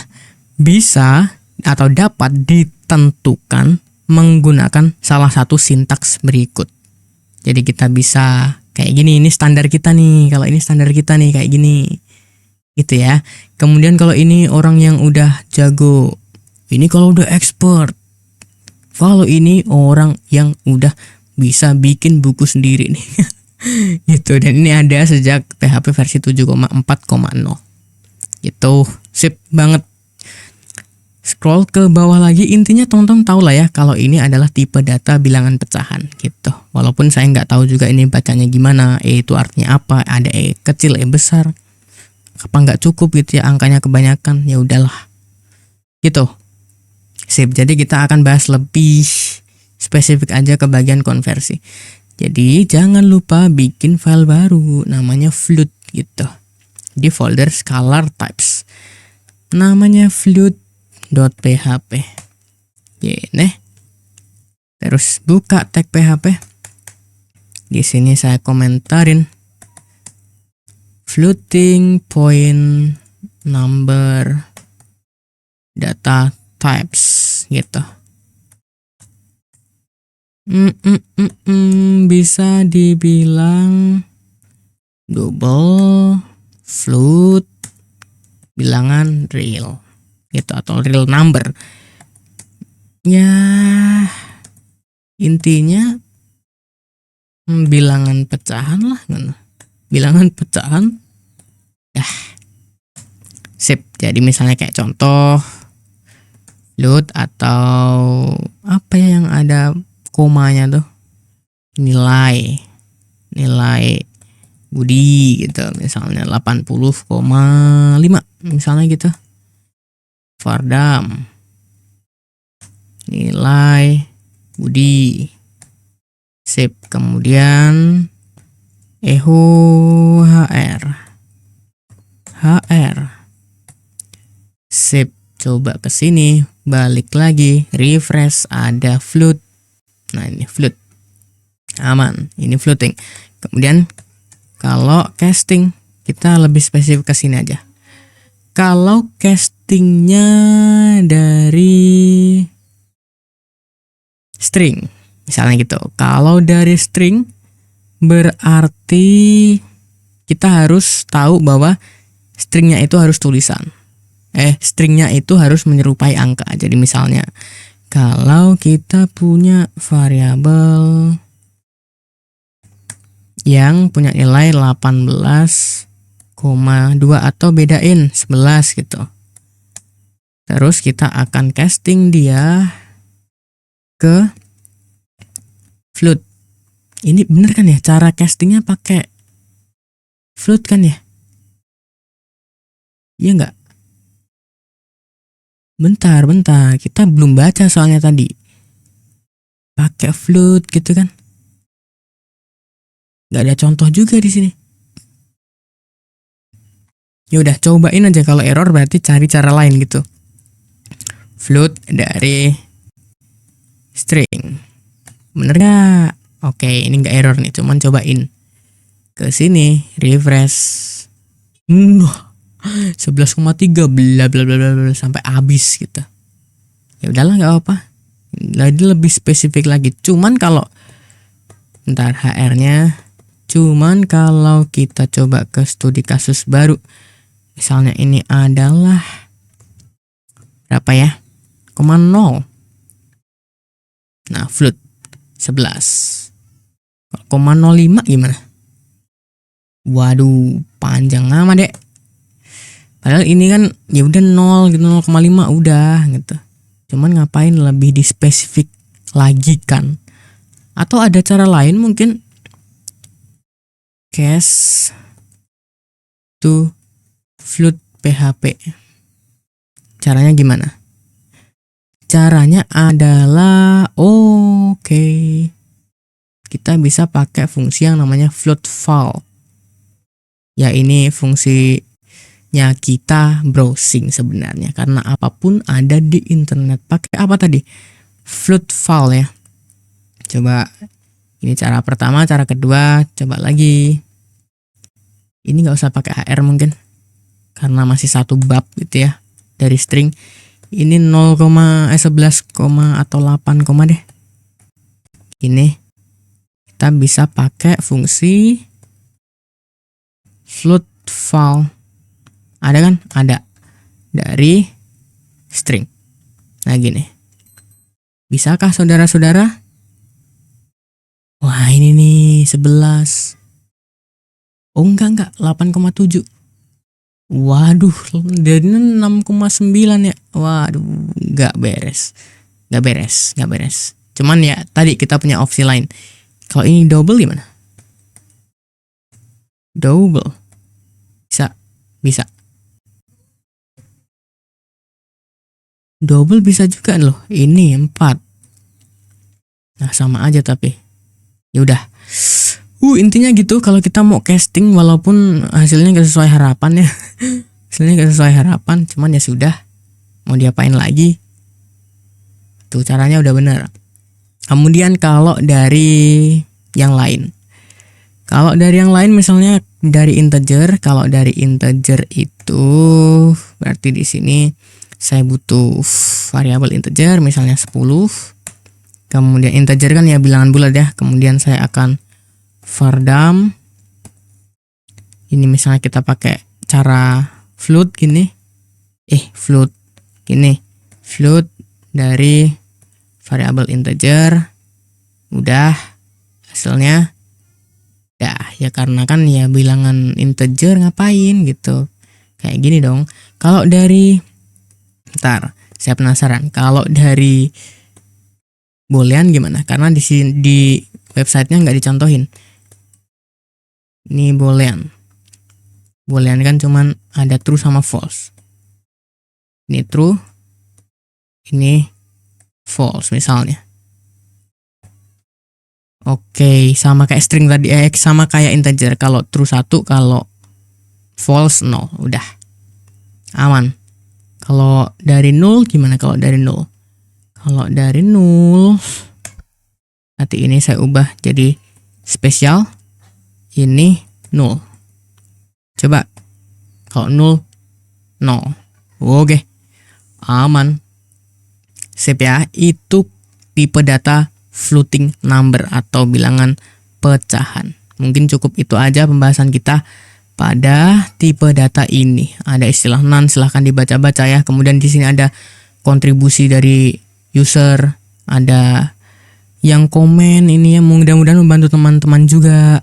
bisa atau dapat ditentukan menggunakan salah satu sintaks berikut. Jadi kita bisa kayak gini, ini standar kita nih. Kalau ini standar kita nih kayak gini. Gitu ya. Kemudian kalau ini orang yang udah jago, ini kalau udah expert. Kalau ini orang yang udah bisa bikin buku sendiri nih. Gitu. Dan ini ada sejak PHP versi 7.4.0. Gitu. Sip banget. Scroll ke bawah lagi, intinya teman-teman tahu lah ya kalau ini adalah tipe data bilangan pecahan gitu. Walaupun saya nggak tahu juga ini bacanya gimana, E itu artinya apa, ada E kecil, E besar, apa nggak cukup gitu ya, angkanya kebanyakan, ya udahlah gitu. Sip, jadi kita akan bahas lebih spesifik aja ke bagian konversi. Jadi jangan lupa bikin file baru namanya float gitu di folder scalar types, namanya float.php. Gini. Terus buka tag PHP. Di sini saya komentarin floating point number data types gitu. Bisa dibilang double, float, bilangan real gitu, atau real number. Ya, intinya bilangan pecahan lah, bilangan pecahan. Sip. Jadi misalnya kayak contoh float atau apa ya yang ada komanya tuh, nilai Budi gitu, misalnya 80,5 misalnya gitu. Fardam, nilai Budi. Sip. Kemudian Ehu HR. Sip. Coba ke sini, balik lagi, refresh, ada float. Nah, ini float. Aman, ini floating. Kemudian kalau casting, kita lebih spesifik ke sini aja. Kalau castingnya dari string, misalnya gitu. Kalau dari string berarti kita harus tahu bahwa stringnya itu harus tulisan. Stringnya itu harus menyerupai angka. Jadi misalnya kalau kita punya variabel yang punya nilai 18,2 atau bedain 11 gitu. Terus kita akan casting dia ke float. Ini bener kan ya cara castingnya pakai float kan ya? Iya nggak? Bentar, kita belum baca soalnya tadi. Pakai float gitu kan? Nggak ada contoh juga di sini. Ya udah, cobain aja. Kalau error berarti cari cara lain gitu. Float dari string. Bener nggak? Oke, ini nggak error nih, cuman cobain. Ke sini, refresh. 11,3 bla bla bla bla sampai habis gitu. Ya udahlah, nggak apa-apa. Lebih spesifik lagi. Cuman kalau HR-nya, cuman kalau kita coba ke studi kasus baru, misalnya ini adalah berapa ya? 0,0. Nah, float 11. 0,05 gimana? Waduh, panjang amat dek. Padahal ini kan ya udah 0 gitu, 0,5 udah gitu. Cuman ngapain lebih dispesifik lagi kan? Atau ada cara lain mungkin? Case to float PHP. Caranya gimana? Caranya adalah kita bisa pakai fungsi yang namanya float file. Ya ini fungsinya kita browsing sebenarnya, karena apapun ada di internet. Pakai apa tadi? Float file ya. Coba ini cara pertama, cara kedua, coba lagi. Ini nggak usah pakai HR mungkin, karena masih satu bab gitu ya dari string. Ini 0,11, atau 8, deh. Ini kita bisa pakai fungsi float file. Ada kan? Ada. Dari string. Nah gini. Bisakah saudara-saudara? Wah ini nih 11. Oh enggak 8,7. Waduh, dari 6,9 ya. Waduh, nggak beres. Cuman ya tadi kita punya opsi lain. Kalau ini double gimana? Double. Bisa. Double bisa juga loh. Ini 4. Nah, sama aja tapi. Ya udah. Intinya gitu, kalau kita mau casting walaupun hasilnya gak sesuai harapan ya. Cuman ya sudah. Mau diapain lagi? Tuh caranya udah bener. Kemudian kalau dari yang lain. Misalnya dari integer, kalau dari integer itu berarti di sini saya butuh variabel integer misalnya 10. Kemudian integer kan ya bilangan bulat ya. Kemudian saya akan vardam. Ini misalnya kita pakai cara float gini. Float dari variabel integer. Udah hasilnya. Ya karena kan ya bilangan integer ngapain gitu. Kayak gini dong. Kalau dari saya penasaran. Kalau dari boolean gimana? Karena di websitenya nggak dicontohin. Ini boolean. Boolean kan cuman ada true sama false. Ini true. Ini false misalnya. Oke, sama kayak string tadi, sama kayak integer. Kalau true 1, kalau false 0, udah aman. Kalau dari 0 gimana? Kalau dari 0 nanti ini saya ubah jadi spesial. Ini 0. Coba kalau 0 Oke, aman. Sip ya. Itu tipe data floating number atau bilangan pecahan. Mungkin cukup itu aja pembahasan kita pada tipe data ini. Ada istilah none, silahkan dibaca-baca ya. Kemudian di sini ada kontribusi dari user, ada yang komen ini ya, mudah-mudahan membantu teman-teman juga.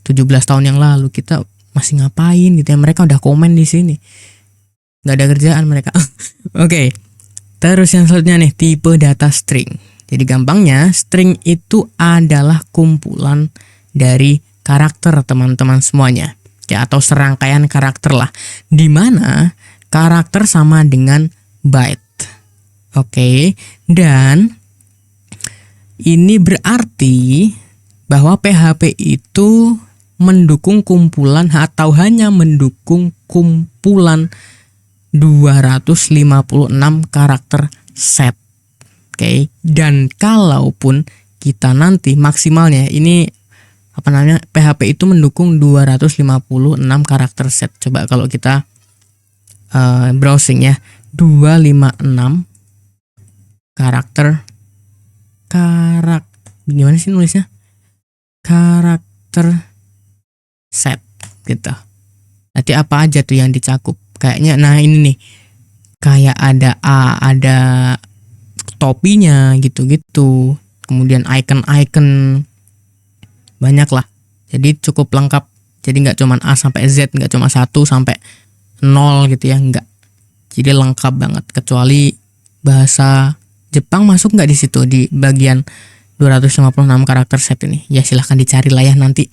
17 tahun yang lalu kita masih ngapain gitu ya, mereka udah komen di sini. Nggak ada kerjaan mereka. Oke. Terus yang selanjutnya nih, tipe data string. Jadi gampangnya, string itu adalah kumpulan dari karakter teman-teman semuanya. ya, atau serangkaian karakter lah, di mana karakter sama dengan byte. Oke, dan ini berarti bahwa PHP itu mendukung kumpulan atau hanya mendukung kumpulan 256 karakter set. Oke, dan kalaupun kita nanti maksimalnya ini PHP itu mendukung 256 karakter set. Coba kalau kita browsing ya, 256 karakter gimana sih nulisnya? Karakter set gitu. Nanti apa aja tuh yang dicakup? Kayaknya nah ini nih. Kayak ada ada topinya gitu-gitu. Kemudian icon-icon banyak lah. Jadi cukup lengkap. Jadi nggak cuma A sampai Z, nggak cuma 1 sampai 0 gitu ya, nggak. Jadi lengkap banget. Kecuali bahasa Jepang masuk nggak di situ di bagian 256 karakter set ini. Ya silahkan dicari lah ya nanti.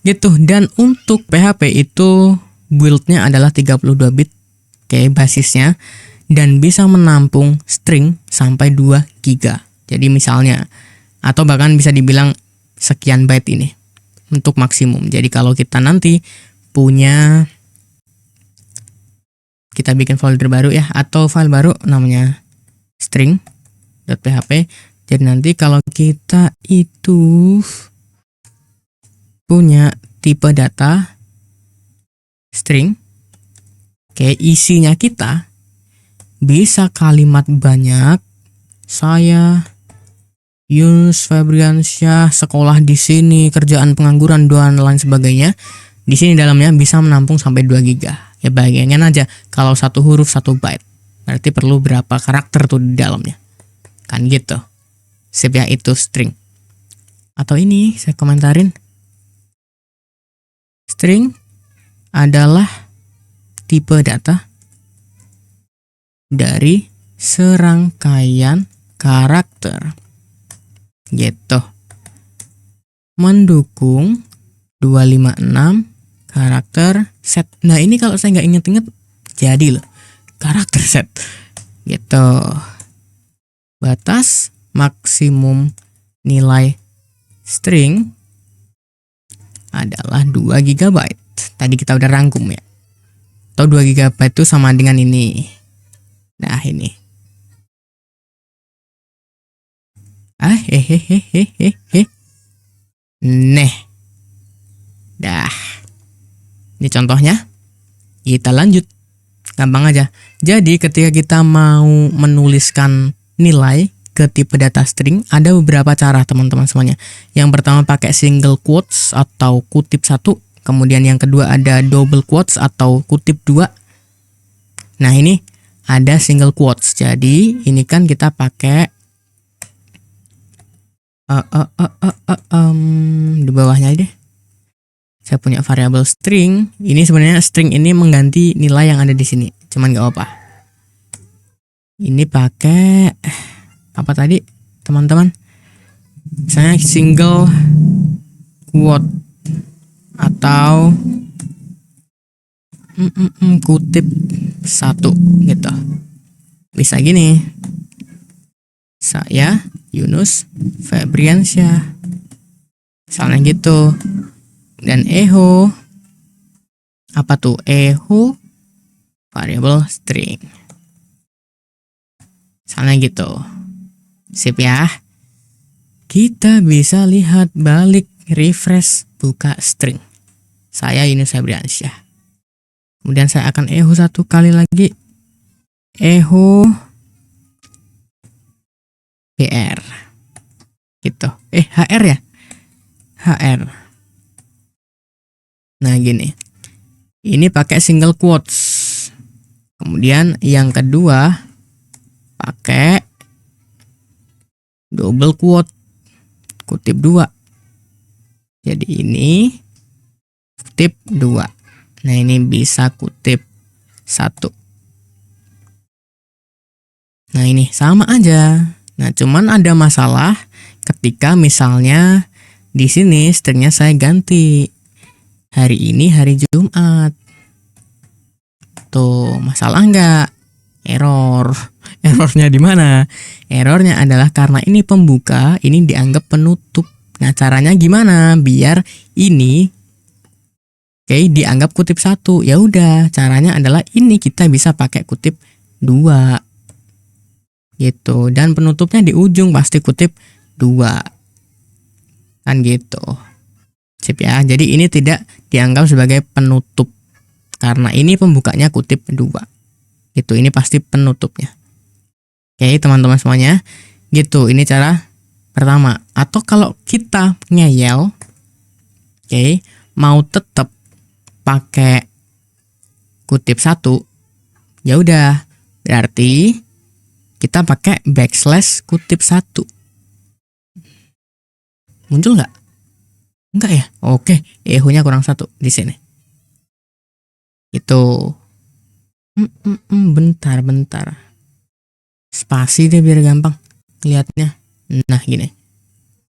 Gitu. Dan untuk PHP itu build-nya adalah 32 bit. Oke, basisnya. Dan bisa menampung string sampai 2 GB. Jadi misalnya, atau bahkan bisa dibilang sekian byte ini untuk maksimum. Jadi kalau kita nanti punya, kita bikin folder baru ya, atau file baru namanya string.php. Jadi nanti kalau kita itu punya tipe data string, oke, isinya kita bisa kalimat banyak. Saya Yunus Febriansyah, sekolah di sini, kerjaan pengangguran, dan lain sebagainya. Di sini dalamnya bisa menampung sampai 2 GB. Ya bayangin aja kalau satu huruf 1 byte. Berarti perlu berapa karakter tuh di dalamnya. Kan gitu. Sip ya, itu string. Atau ini saya komentarin. String adalah tipe data dari serangkaian karakter. Gitu. Mendukung 256 karakter set. Nah ini kalau saya nggak inget-inget jadi loh karakter set. Gitu. Batas maksimum nilai string adalah 2 GB. Tadi kita udah rangkum ya. Atau 2 GB itu sama dengan ini. Nah ini. Nih. Dah. Ini contohnya. Kita lanjut. Gampang aja. Jadi ketika kita mau menuliskan nilai ke tipe data string, ada beberapa cara teman-teman semuanya. Yang pertama pakai single quotes atau kutip 1. Kemudian yang kedua ada double quotes atau kutip 2. Nah ini ada single quotes. Jadi ini kan kita pakai di bawahnya deh. Saya punya variabel string. Ini sebenarnya string ini mengganti nilai yang ada di sini. Cuman nggak apa. Ini pakai apa tadi teman-teman? Misalnya single quote atau kutip 1 gitu. Bisa gini. Saya Yunus Febriansyah. Misalnya gitu. Dan echo apa tuh? Echo variabel string. Misalnya gitu. Sip ya. Kita bisa lihat balik, refresh, buka string. Saya Yunus Febriansyah. Kemudian saya akan echo 1 kali lagi. Echo BR. Gitu. HR ya? HR. Nah gini. Ini pakai single quotes. Kemudian yang kedua pakai double quote, kutip 2. Jadi ini kutip 2. Nah ini bisa kutip 1. Nah ini sama aja. Nah cuman ada masalah ketika misalnya di sini stringnya saya ganti. hari ini hari Jumat. Tuh, masalah nggak? Error. Errornya di mana? Errornya adalah karena ini pembuka, ini dianggap penutup. Nah, caranya gimana biar ini dianggap kutip 1? Ya udah, caranya adalah ini kita bisa pakai kutip 2. Gitu. Dan penutupnya di ujung pasti kutip 2. Kan gitu. Sip ya. Jadi ini tidak dianggap sebagai penutup karena ini pembukanya kutip 2. Gitu, ini pasti penutupnya. Oke, teman-teman semuanya. Gitu, ini cara pertama. Atau kalau kita ngeyel, mau tetap pakai kutip 1, ya udah, berarti kita pakai backslash kutip 1. Muncul nggak? Enggak ya? Oke, echo-nya kurang 1 di sini. Itu. Bentar. Spasi deh biar gampang lihatnya. Nah, gini.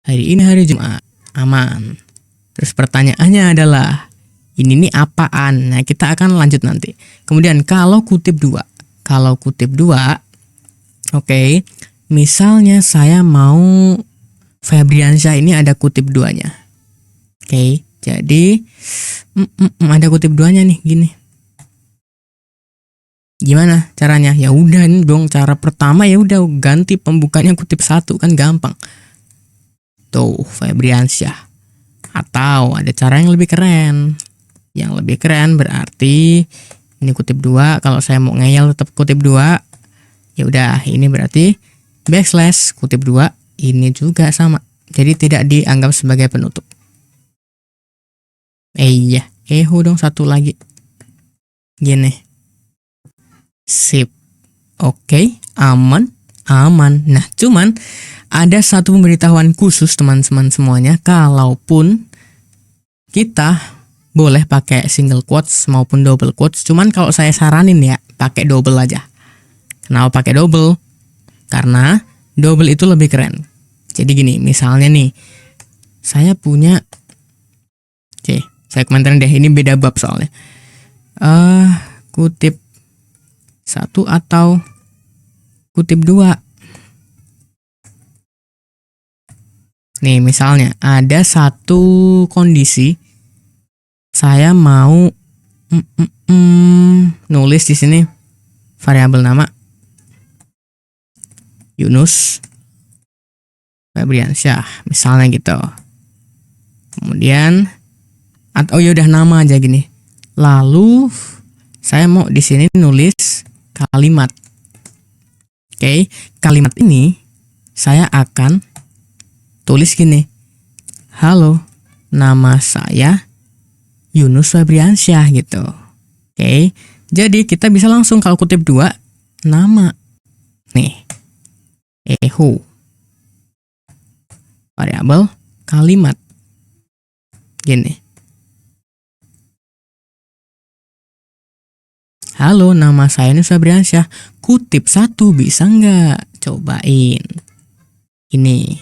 Hari ini hari Jumat. Aman. Terus pertanyaannya adalah, ini nih apaan? Nah, kita akan lanjut nanti. Kemudian kalau kutip 2. Kalau kutip 2, misalnya saya mau Febriansyah ini ada kutip 2-nya. Jadi ada kutip 2-nya nih, gini. Gimana caranya? Ya udah ini dong, cara pertama ya udah ganti pembukanya kutip 1, kan gampang. Tuh, Febriansyah. Atau ada cara yang lebih keren. Yang lebih keren berarti ini kutip 2, kalau saya mau ngeyel tetap kutip 2. Ya udah, ini berarti backslash kutip 2, ini juga sama. Jadi tidak dianggap sebagai penutup. Iya, echo dong satu lagi. Gini. Sip. Oke, aman. Nah, cuman ada satu pemberitahuan khusus teman-teman semuanya, kalaupun kita boleh pakai single quotes maupun double quotes, cuman kalau saya saranin ya pakai double aja. Kenapa pakai double? Karena double itu lebih keren. Jadi gini, misalnya nih, saya punya, saya komentarin deh, ini beda bab soalnya. Kutip 1 atau kutip 2. Nih, misalnya ada satu kondisi, saya mau nulis di sini variabel nama Yunus Febriansyah, misalnya gitu. Kemudian atau ya udah nama aja gini. Lalu saya mau di sini nulis kalimat. Kalimat ini saya akan tulis gini. Halo, nama saya Yunus Febriansyah gitu. Jadi kita bisa langsung kalau kutip 2 nama. Nih. Echo. Variabel kalimat. Gini. Halo, nama saya Yunus Febriansyah. Kutip 1 bisa nggak? Cobain. Ini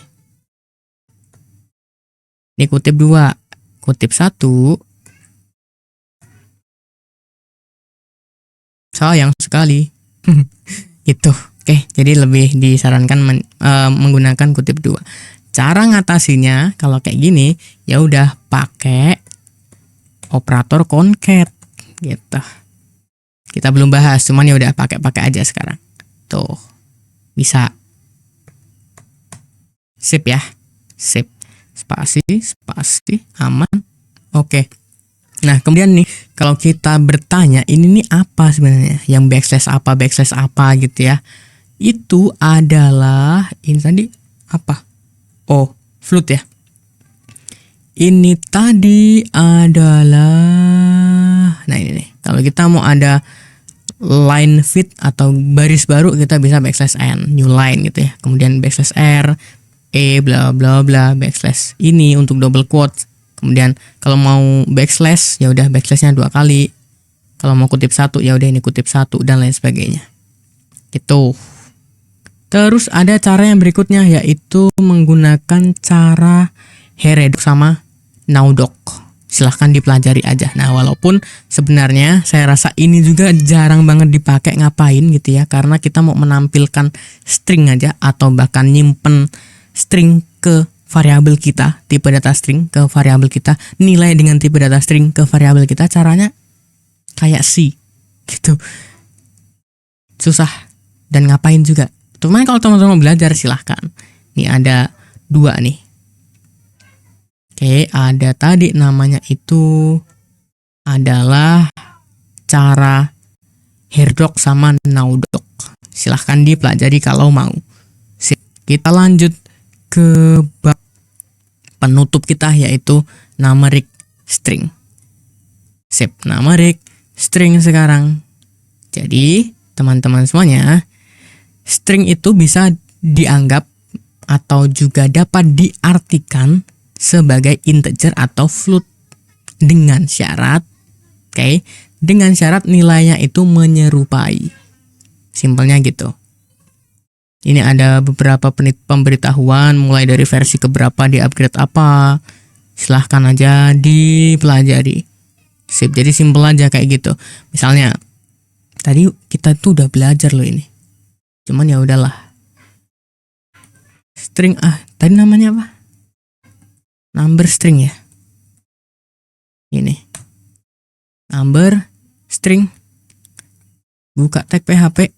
kutip 2. Kutip 1. Sayang sekali. Gitu. Jadi lebih disarankan menggunakan kutip 2. Cara ngatasinya kalau kayak gini, ya udah pakai operator concat gitu. Kita belum bahas, cuman ya udah pakai aja sekarang. Tuh. Bisa. Sip ya. Sip. Spasi, aman. Oke. Nah, kemudian nih, kalau kita bertanya, ini nih apa sebenarnya? Yang backslash apa gitu ya. Itu adalah, ini tadi apa? Oh, float ya. Ini tadi adalah, nah ini nih, kalau kita mau ada line fit atau baris baru, kita bisa backslash n, new line gitu ya. Kemudian backslash r, bla bla bla, backslash ini untuk double quote. Kemudian kalau mau backslash, ya udah backslashnya 2 kali. Kalau mau kutip 1, ya udah ini kutip 1 dan lain sebagainya. Gitu. Terus ada cara yang berikutnya, yaitu menggunakan cara heredok sama naudok. silahkan dipelajari aja. Nah, walaupun sebenarnya saya rasa ini juga jarang banget dipakai, ngapain gitu ya, karena kita mau menampilkan string aja atau bahkan nyimpen string ke variabel kita, tipe data string ke variabel kita, nilai dengan tipe data string ke variabel kita, caranya kayak C gitu. Susah dan ngapain juga. Cuman kalau teman-teman mau belajar silahkan. Ini ada 2 nih. Oke, ada tadi namanya itu adalah cara herdok sama nowdok. Silahkan dipelajari kalau mau. Kita lanjut ke bab penutup kita, yaitu numeric string. Sip, numeric string sekarang. Jadi, teman-teman semuanya, string itu bisa dianggap atau juga dapat diartikan sebagai integer atau float dengan syarat, dengan syarat nilainya itu menyerupai. Simpelnya gitu. Ini ada beberapa pemberitahuan mulai dari versi keberapa, di upgrade apa. Silahkan aja dipelajari. Sip, jadi simpel aja kayak gitu. Misalnya tadi kita tuh udah belajar loh ini. Cuman ya udahlah. String tadi namanya apa? Number string ya. Ini. Number string. Buka tag PHP.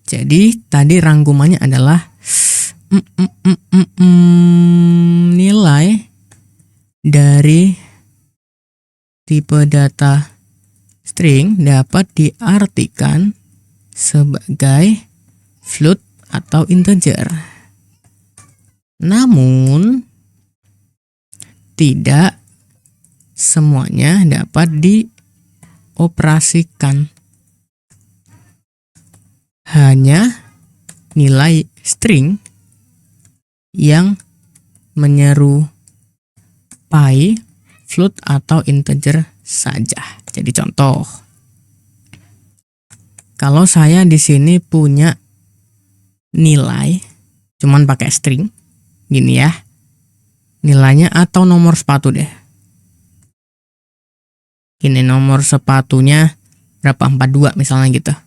Jadi tadi rangkumannya adalah nilai dari tipe data string dapat diartikan sebagai float atau integer. Namun tidak semuanya dapat dioperasikan. Hanya nilai string yang menyerupai float atau integer saja. Jadi contoh, kalau saya di sini punya nilai cuman pakai string gini ya, nilainya atau nomor sepatu deh. Ini nomor sepatunya berapa, 42 misalnya gitu.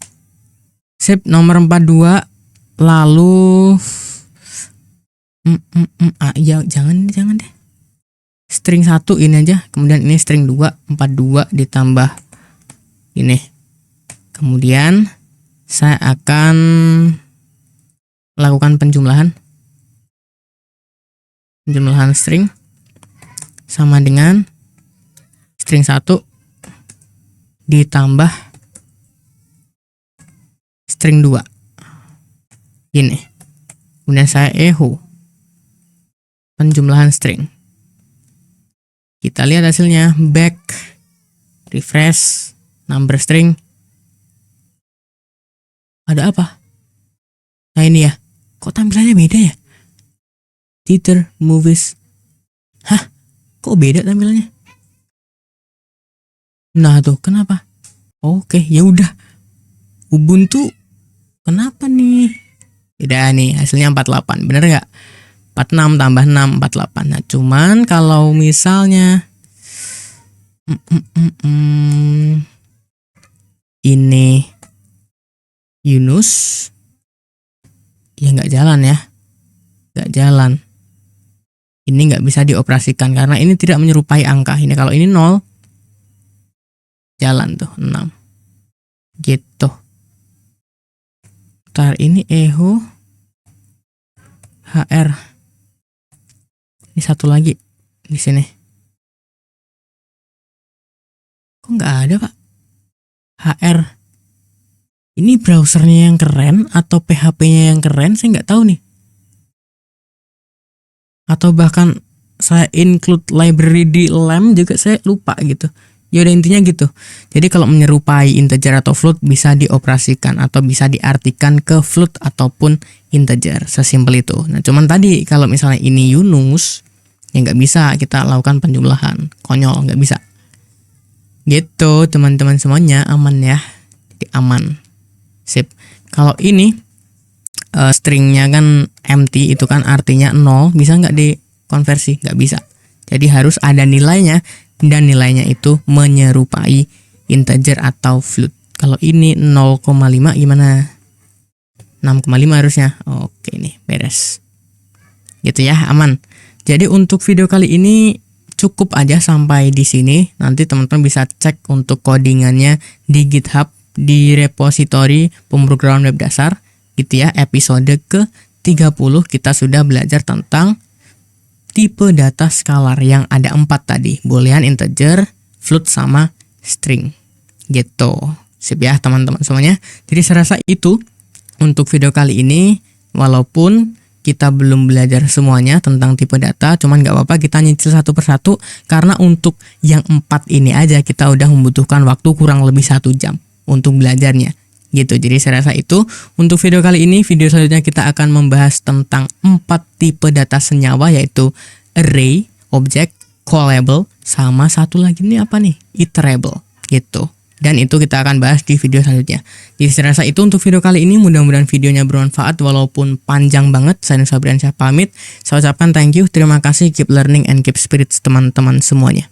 Sip, nomor 42 lalu ya jangan deh. String 1 ini aja, kemudian ini string 2, 42 ditambah ini. Kemudian saya akan lakukan penjumlahan string sama dengan string 1 ditambah string 2 ini. Kemudian saya echo penjumlahan string. Kita lihat hasilnya, back, refresh, number string. Ada apa? Nah ini ya, kok tampilannya beda ya? Theater, movies. Hah? Kok beda tampilannya? Nah tuh, kenapa? Oke, ya udah. Ubuntu kenapa nih? Beda nih, hasilnya 48. Bener nggak? 46 tambah 6, 48. Nah, cuman kalau misalnya ini Yunus, ya nggak jalan ya. Nggak jalan. Ini nggak bisa dioperasikan karena ini tidak menyerupai angka. Ini kalau ini 0, jalan tuh 6. Gitu. Ntar ini echo HR. Ini satu lagi di sini. Kok nggak ada, Pak? HR. Ini browsernya yang keren atau PHP-nya yang keren? Saya nggak tahu nih. Atau bahkan saya include library di LAMP juga saya lupa gitu. Ya udah intinya gitu. Jadi kalau menyerupai integer atau float bisa dioperasikan atau bisa diartikan ke float ataupun integer, sesimpel itu. Nah cuman tadi kalau misalnya ini Yunus, ya nggak bisa kita lakukan penjumlahan, konyol, nggak bisa. Gitu teman-teman semuanya, aman ya, jadi aman, sip. Kalau ini stringnya kan empty, itu kan artinya 0, bisa nggak dikonversi? Nggak bisa. Jadi harus ada nilainya, dan nilainya itu menyerupai integer atau float. Kalau ini 0,5 gimana? 6,5 harusnya. Oke nih, beres. Gitu ya, aman. Jadi untuk video kali ini cukup aja sampai di sini. Nanti teman-teman bisa cek untuk codingannya di GitHub di repositori pemrograman web dasar gitu ya. Episode ke-30 kita sudah belajar tentang tipe data scalar yang ada 4 tadi. Boolean, integer, float sama string. Gitu. Sip ya teman-teman semuanya. Jadi saya rasa itu untuk video kali ini, walaupun kita belum belajar semuanya tentang tipe data, cuman nggak apa-apa kita nyicil satu persatu, karena untuk yang 4 ini aja kita udah membutuhkan waktu kurang lebih 1 jam untuk belajarnya gitu. Jadi saya rasa itu untuk video kali ini. Video selanjutnya kita akan membahas tentang 4 tipe data senyawa, yaitu array, object, callable, sama satu lagi ini apa nih, iterable gitu. Dan itu kita akan bahas di video selanjutnya. Jadi saya rasa itu untuk video kali ini. Mudah-mudahan videonya bermanfaat walaupun panjang banget. Saya Nusa Briansyah pamit. Saya ucapkan thank you, terima kasih, keep learning and keep spirits teman-teman semuanya.